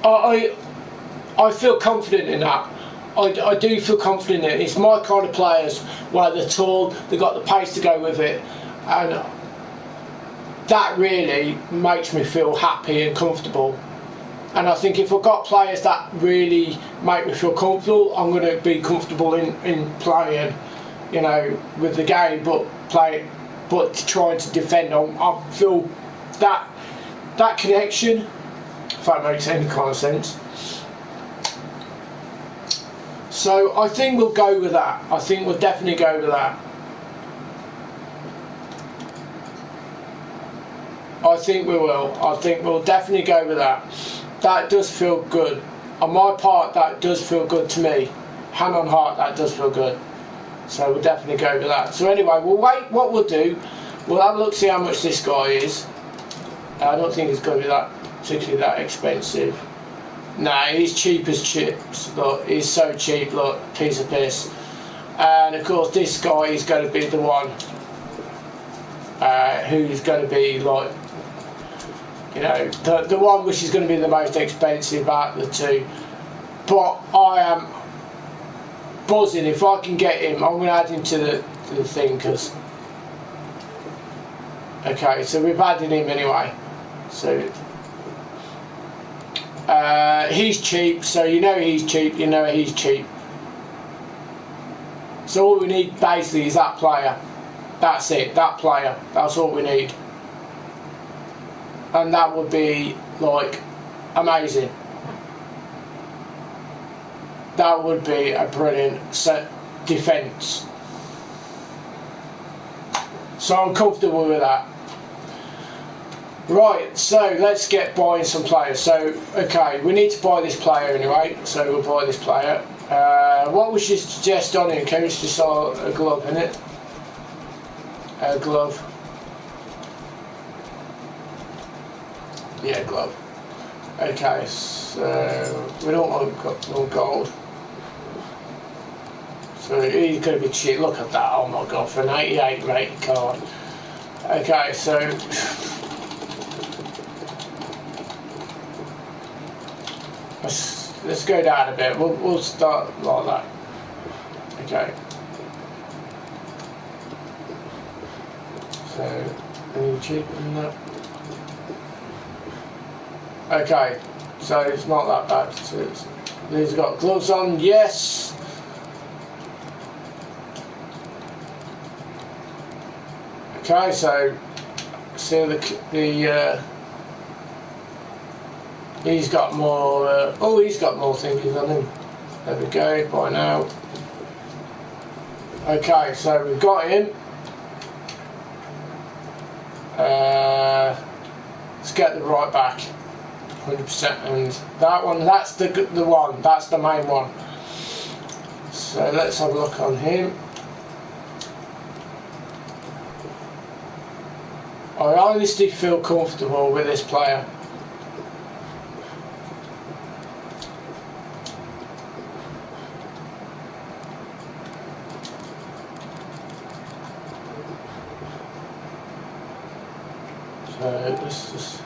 I feel confident in that. I do feel confident in it. It's my kind of players, where they're tall, they've got the pace to go with it, and that really makes me feel happy and comfortable. And I think if I've got players that really make me feel comfortable, I'm going to be comfortable in playing, you know, with the game, but trying to defend. I feel that connection, if that makes any kind of sense. So I think we'll go with that. I think we'll definitely go with that. I think we will. I think we'll definitely go with that. That does feel good. On my part, that does feel good to me. Hand on heart, that does feel good. So we'll definitely go with that. So anyway, we'll wait. What we'll do, we'll have a look, see how much this guy is. I don't think it's going to be that particularly that expensive. Nah, he's cheap as chips. Look, he's so cheap. Look, piece of piss. And of course, this guy is going to be the one who's going to be like, you know, the one which is going to be the most expensive out of the two. But I am buzzing. If I can get him, I'm going to add him to the thing, because okay, so we've added him anyway. So he's cheap, so you know he's cheap, you know he's cheap. So all we need basically is that player. That's it, that player. That's all we need. And that would be like amazing. That would be a brilliant set defence. So I'm comfortable with that. Right, so let's get buying some players. So, okay, we need to buy this player anyway, so we'll buy this player. What we should suggest on him, can we just saw a glove in it? A glove. Yeah, glove. Okay, so we don't want no gold. So he's going to be cheap. Look at that, oh my god, for an 88 rated card. Okay, so let's go down a bit. We'll start like that. Okay. So any cheaper than that? Okay, so it's not that bad. So these have got gloves on. Yes. Okay, so see he's got more. Oh, he's got more things on him. There we go. Buy now. Okay, so we've got him. Let's get the right back. 100%, and that one. That's the one. That's the main one. So let's have a look on him. I honestly feel comfortable with this player. So let's just.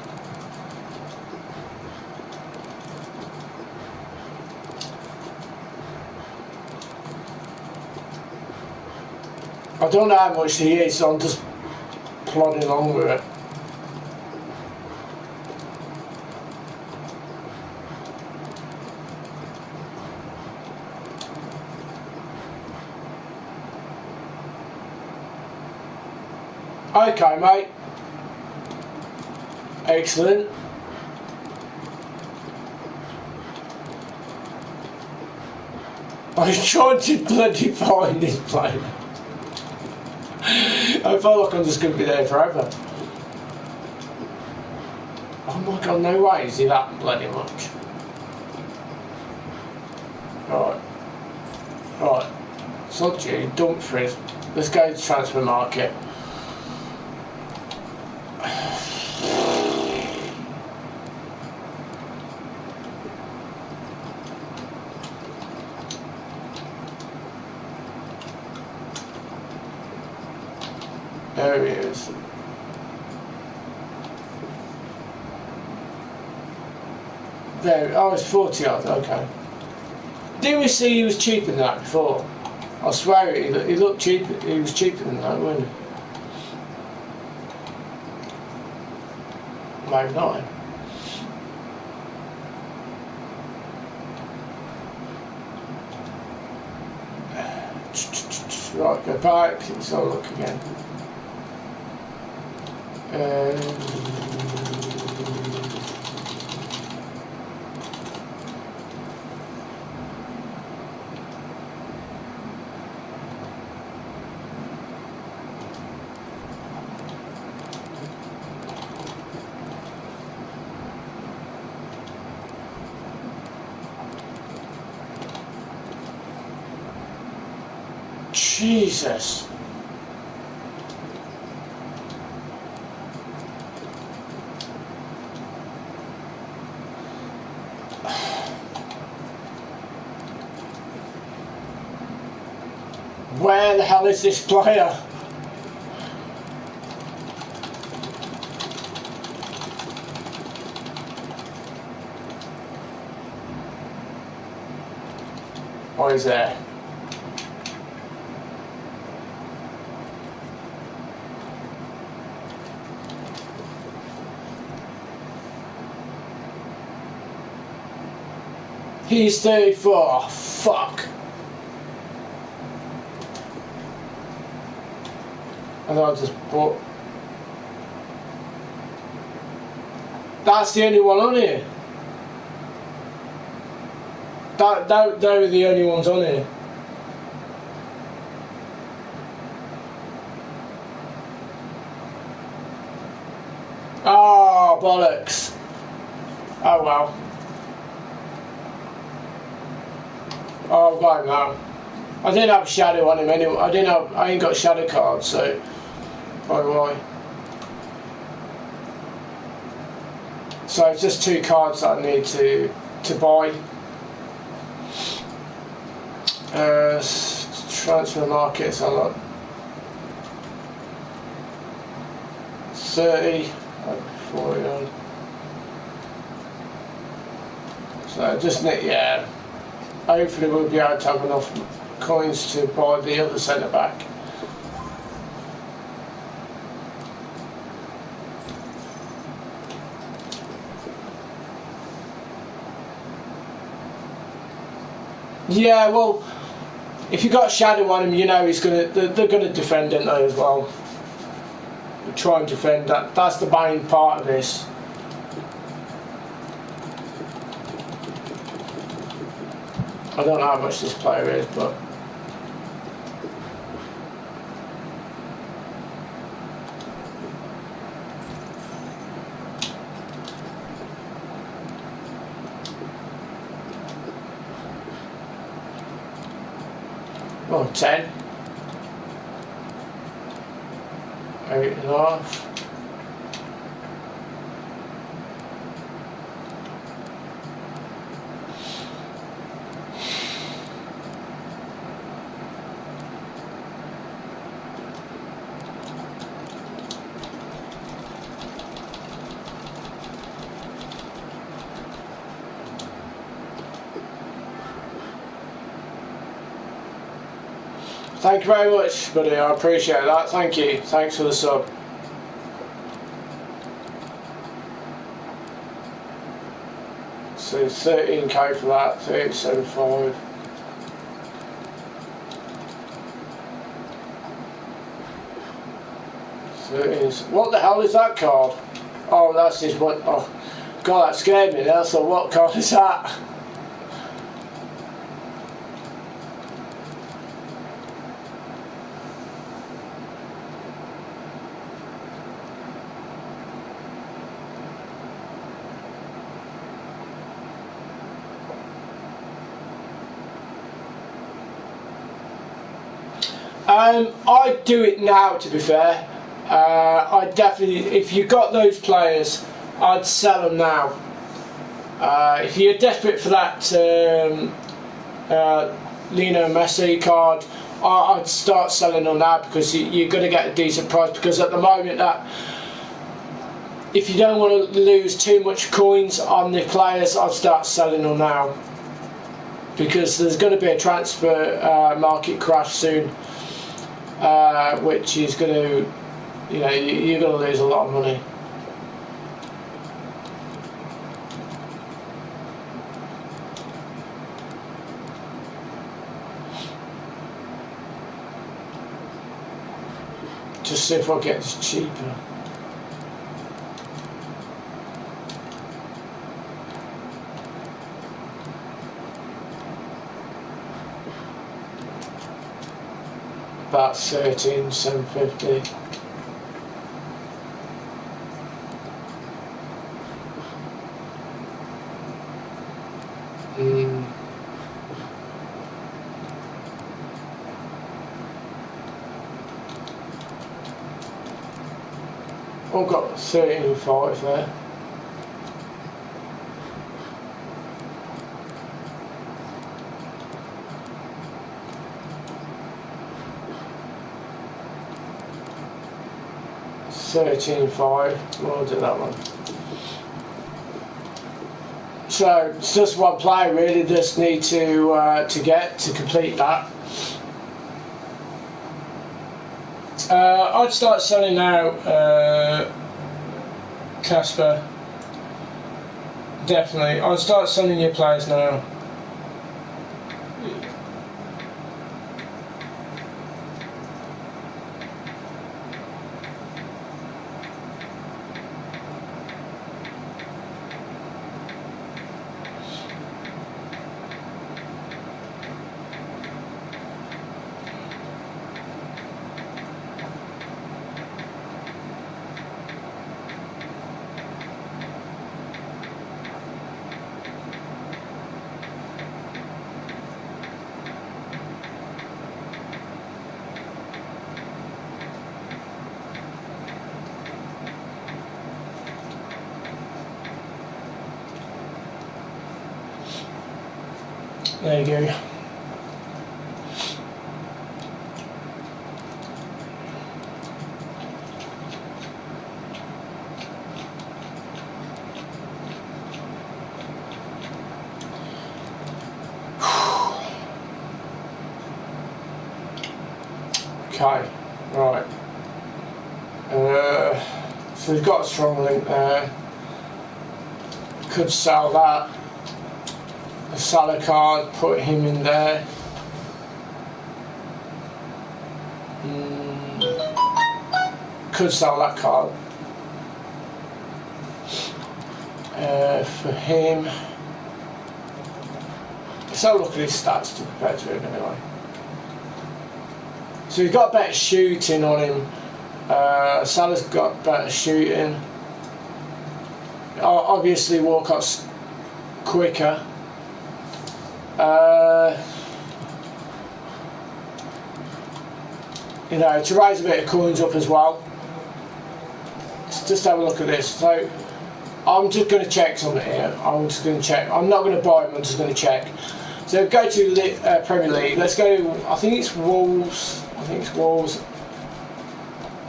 I don't know how much he is, so I'm just plodding along with it. Okay, mate. Excellent. I was trying to bloody find this player. I feel like I'm just going to be there forever. Oh my god, no way is he that bloody much. Right. Right. Sod you, Dumfries. Let's go to transfer market. There he is. There, oh, it's 40 odd, okay. Didn't we see he was cheaper than that before? I swear he looked cheap. He was cheaper than that, wasn't he? Maybe not. Right, go back. Let's have a look again. Jesus. Where the hell is this player? Oh, he's there. He's 34. Oh, fuck. And I just bought. That's the only one on here. They were the only ones on here. Oh, bollocks. Oh well. Oh, I've got him now. I didn't have a shadow on him anyway. I ain't got shadow cards, so by the way. So it's just 2 cards that I need to buy. Transfer market, so I've got 30, 40 on. So just need, yeah. Hopefully we'll be able to have enough coins to buy the other centre back. Yeah, well, if you got a shadow on him, you know they're gonna defend, aren't they, as well? Try and defend that. That's the main part of this. I don't know how much this player is, but oh, 10, 8.5. Thank you very much, buddy. I appreciate that. Thank you. Thanks for the sub. So 13k for that. 37.5. What the hell is that card? Oh, that's his one. Oh, God, that scared me. I thought, what card is that? I'd do it now, to be fair. I'd definitely, if you got those players, I'd sell them now. If you're desperate for that Lionel Messi card, I'd start selling them now, because you're going to get a decent price. Because at the moment, if you don't want to lose too much coins on the players, I'd start selling them now, because there's going to be a transfer market crash soon, which is going to, you're going to lose a lot of money. Just see if I get this cheaper. About 13,750. I've got 13.5 there. $13.5. We'll do that one. So it's just one player really. Just need to get to complete that. I'd start selling now. Casper. Definitely. I'd start selling your players now. There you go. Okay, right. So we've got a strong link there. Could sell that. A Salah card, put him in there. Could sell that card. For him, let's have a look at his stats to compare to him anyway. So he's got better shooting on him. Salah's got better shooting. Obviously Walcott's quicker. To raise a bit of coins up as well. Let's just have a look at this. So I'm just going to check something here. I'm just going to check. I'm not going to buy them, I'm just going to check. So go to Premier League. Let's go. I think it's Wolves. I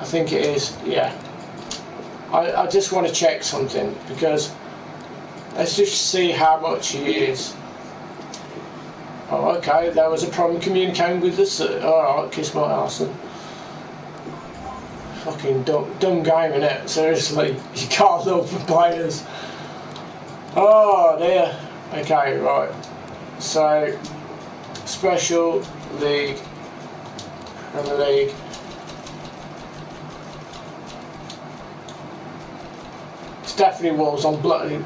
think it is. Yeah. I just want to check something, because let's just see how much he is. Oh, okay. There was a problem communicating with this. Alright, kiss my arse. Fucking dumb game, innit? Seriously, you can't love the players. Oh dear. Okay, right. So, Special League, Premier League. It's definitely Wolves on bloody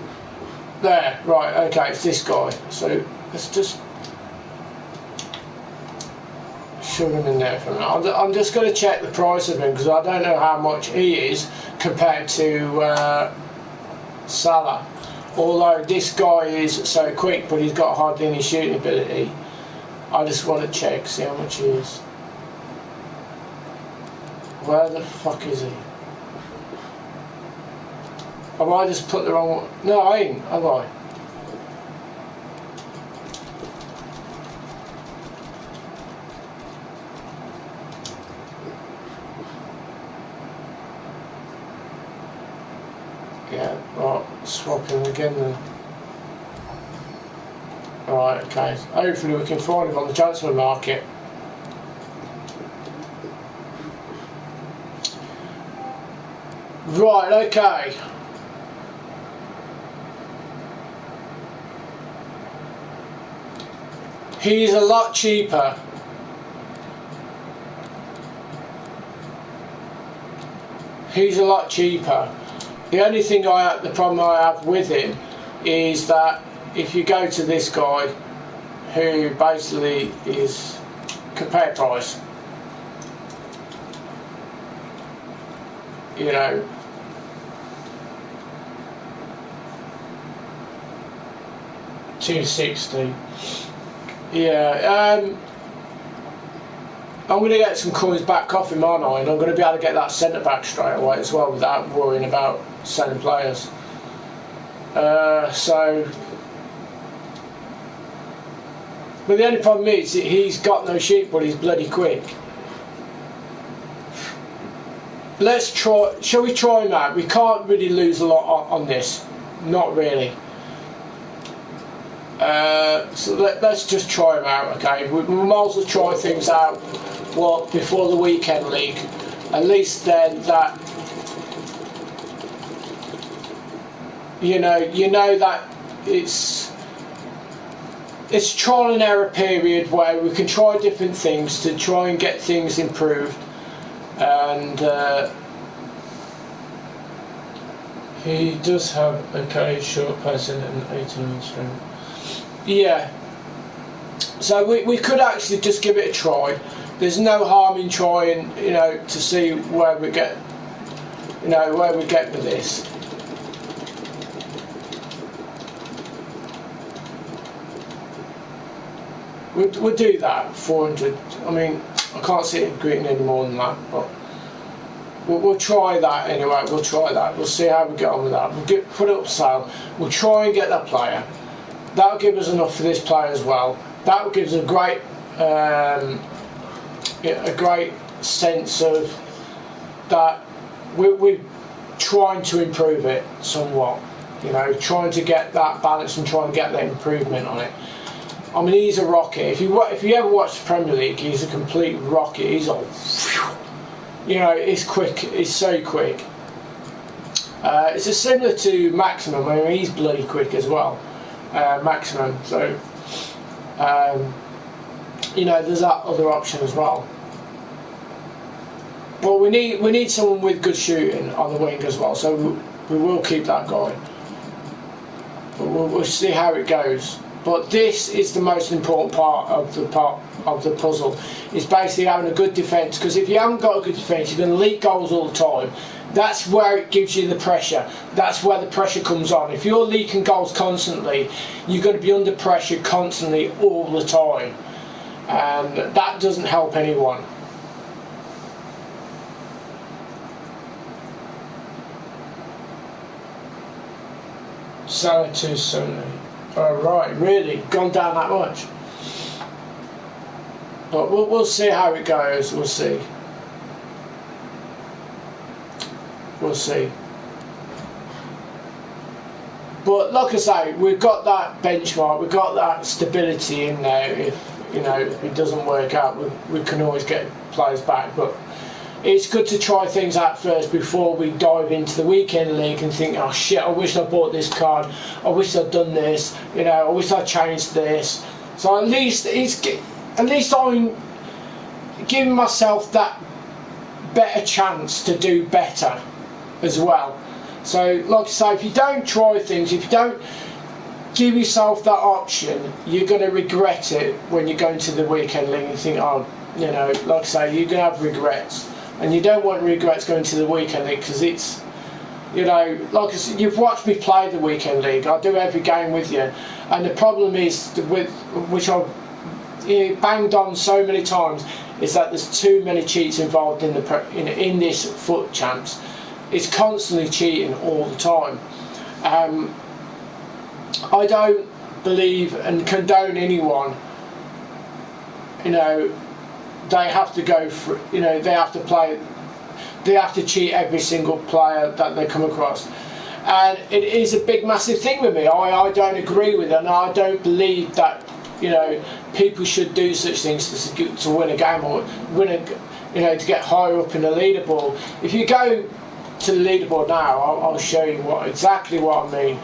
there. Right. Okay, it's this guy. So let's just shove him in there for a minute. I'm just going to check the price of him, because I don't know how much he is compared to Salah. Although this guy is so quick, but he's got hardly any shooting ability. I just want to check, see how much he is. Where the fuck is he? Have I just put the wrong one? No, I ain't, have I? Yeah, right, swap him again then. Right, okay. Hopefully we can find him on the transfer market. Right, okay. He's a lot cheaper. He's a lot cheaper. The only thing the problem I have with him is that if you go to this guy, who basically is compare price, you know, $260. Yeah, I'm going to get some coins back off him, aren't I? And I'm going to be able to get that centre back straight away as well without worrying about selling players. But the only problem is he's got no sheep, but he's bloody quick. Let's try. Shall we try him out? We can't really lose a lot on this. Not really. So let's just try him out, okay? We might as well try things out before the weekend league. At least then that you know that it's trial and error period where we can try different things to try and get things improved. And he does have short passing and 18 strength. Yeah, so we could actually just give it a try. There's no harm in trying, to see where we get, with this. We'll do that. 400. I mean, I can't see it agreeing any more than that, but we'll try that anyway. We'll try that. We'll see how we get on with that. We'll put it up for sale. We'll try and get that player. That'll give us enough for this player as well. That will give us a great sense of that we're trying to improve it somewhat. Trying to get that balance and trying to get that improvement on it. I mean, he's a rocket. If you ever watch the Premier League, he's a complete rocket. He's all, he's quick. He's so quick. It's similar to Maximum. I mean, he's bloody quick as well. Maximum. So, there's that other option as well. But we need someone with good shooting on the wing as well. So we will keep that going. But we'll see how it goes. But this is the most important part of the puzzle. Is basically having a good defence. Because if you haven't got a good defence, you're going to leak goals all the time. That's where it gives you the pressure. That's where the pressure comes on. If you're leaking goals constantly, you're going to be under pressure constantly all the time. And that doesn't help anyone. Salah 270. Alright, really? Gone down that much? But we'll see how it goes. We'll see. We'll see. But like I say, we've got that benchmark, we've got that stability in there. If it doesn't work out, we can always get players back. But it's good to try things out first before we dive into the weekend league and think, oh shit, I wish I bought this card, I wish I'd done this, I wish I changed this. So at least I'm giving myself that better chance to do better as well. So like I say, if you don't try things, if you don't give yourself that option, you're going to regret it when you go into the weekend league and think, oh, like I say, you're going to have regrets. And you don't want regrets going to the weekend league, because it's, like I said, you've watched me play the weekend league. I do every game with you, and the problem is with which I've banged on so many times is that there's too many cheats involved in in this foot champs. It's constantly cheating all the time. I don't believe and condone anyone. They have to go for. They have to play. They have to cheat every single player that they come across. And it is a big, massive thing with me. I don't agree with it, and I don't believe that people should do such things to win a game or to get higher up in the leaderboard. If you go to the leaderboard now, I'll show you exactly what I mean.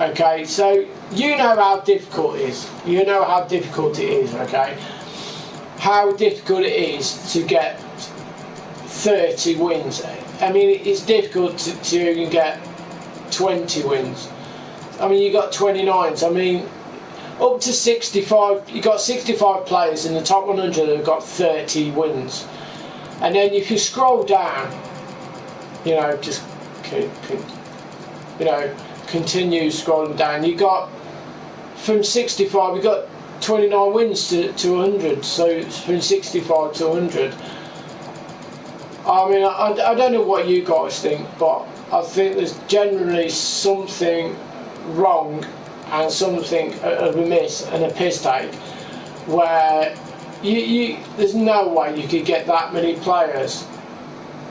Okay, so you know how difficult it is. You know how difficult it is. Okay, how difficult it is to get 30 wins. I mean, it's difficult to even get 20 wins. I mean, you got 29s. I mean, up to 65. You got 65 players in the top 100 that have got 30 wins. And then if you scroll down, just continue scrolling down. You got from 65. You got 29 wins to 100. So it's from 65 to 100. I mean, I don't know what you guys think, but I think there's generally something wrong and something of a miss and a piss take where there's no way you could get that many players,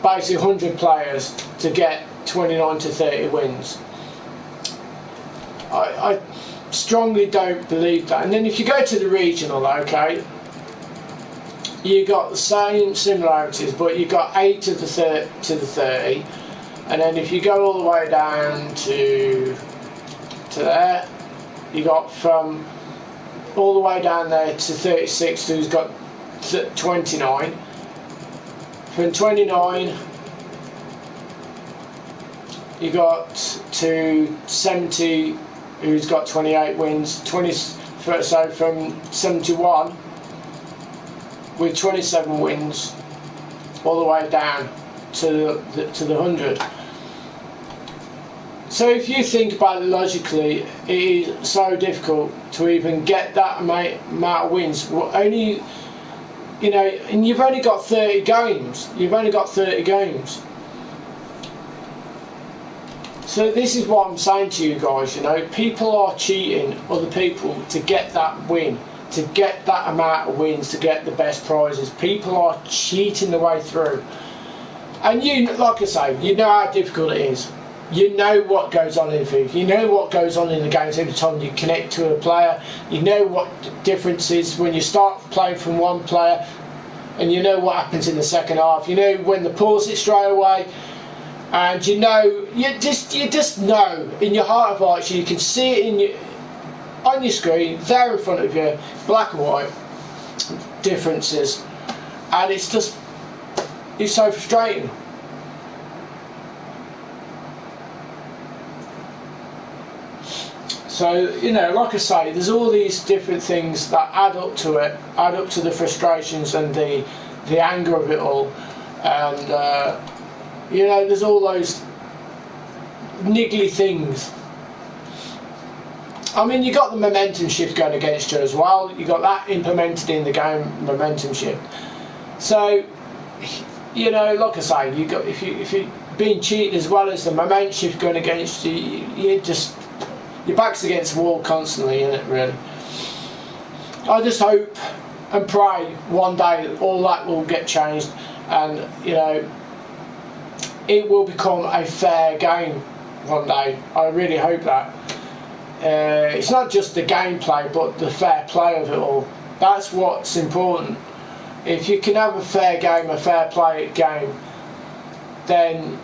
basically 100 players, to get 29 to 30 wins. I strongly don't believe that. And then if you go to the regional, okay, you got the same similarities, but you got 8 to the 30, and then if you go all the way down to there, you got from all the way down there to 36, who's got 29. From 29, you got to 70, who's got 28 wins. So from 71. With 27 wins, all the way down to the 100. So if you think about it logically, it is so difficult to even get that amount of wins. And you've only got 30 games. You've only got 30 games. So this is what I'm saying to you guys. People are cheating other people to get that win. To get that amount of wins, to get the best prizes. People are cheating the way through. And like I say, you know how difficult it is. You know what goes on in FIFA. You know what goes on in the games every time you connect to a player. You know what the difference is when you start playing from one player, and you know what happens in the second half. You know when they pause it straight away. And you just know in your heart of hearts, you can see it on your screen, there in front of you, black and white differences, and it's so frustrating. So like I say, there's all these different things that add up to it, add up to the frustrations and the anger of it all, and there's all those niggly things. I mean, you got the momentum shift going against you as well. You got that implemented in the game, momentum shift. So, like I say, if you're being cheated as well as the momentum shift going against you, your back's against the wall constantly, isn't it? Really. I just hope and pray one day all that will get changed, and it will become a fair game one day. I really hope that. It's not just the gameplay, but the fair play of it all. That's what's important. If you can have a fair game, a fair play game, then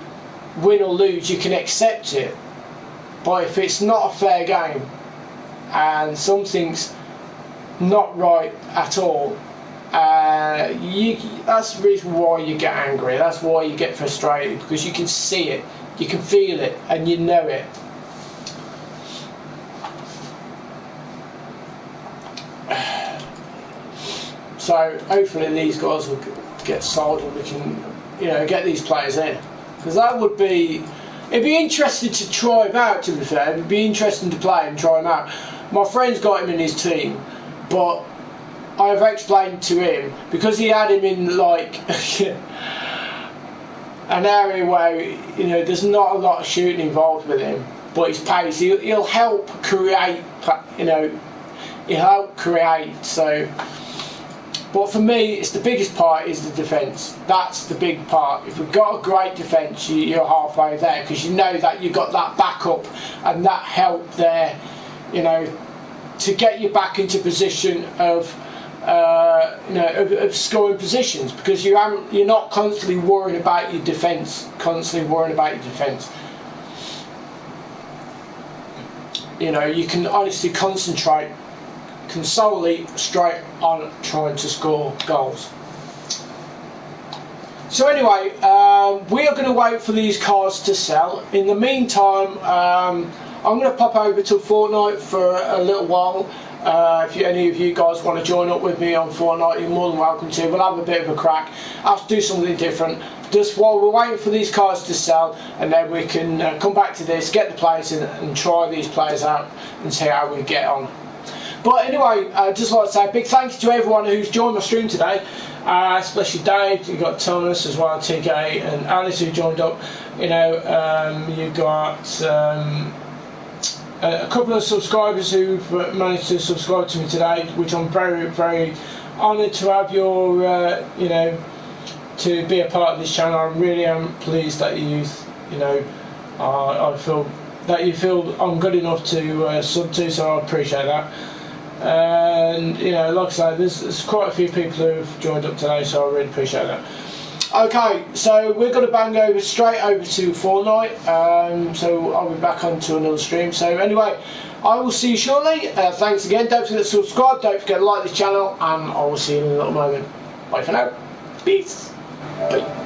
win or lose, you can accept it. But if it's not a fair game and something's not right at all, that's the reason why you get angry. That's why you get frustrated, because you can see it, you can feel it, and you know it. So hopefully these guys will get sold and we can, get these players in, because it'd be interesting to try him out. To be fair, it'd be interesting to play and try him out. My friend's got him in his team, but I've explained to him, because he had him in like an area where, you know, there's not a lot of shooting involved with him, but his pace, he'll help create, you know, he'll help create. So, but for me, it's the biggest part is the defence. That's the big part. If we've got a great defence, you're halfway there, because you know that you've got that backup and that help there, you know, to get you back into position of you know, of scoring positions, because you're not constantly worrying about your defence, You know, you can honestly concentrate, solely straight on trying to score goals. So anyway, we are going to wait for these cards to sell. In the meantime, I'm going to pop over to Fortnite for a little while. If any of you guys want to join up with me on Fortnite, you're more than welcome to. We'll have a bit of a crack. I have to do something different just while we're waiting for these cards to sell, and then we can come back to this, get the players in and try these players out and see how we get on. But anyway, I'd just like to say a big thank you to everyone who's joined my stream today, especially Dave. You've got Thomas as well, TK and Alice who joined up. You know, you've got a couple of subscribers who've managed to subscribe to me today, which I'm very, very honoured to have your, you know, to be a part of this channel. I really am pleased that you know, I feel that you feel I'm good enough to sub to, so I appreciate that. And you know, like I say, there's quite a few people who've joined up today, so I really appreciate that. Okay, so we're going to bang over straight over to Fortnite, so I'll be back onto another stream. So anyway, I will see you shortly. Thanks again, don't forget to subscribe, don't forget to like this channel, and I will see you in a little moment. Bye for now. Peace. Bye.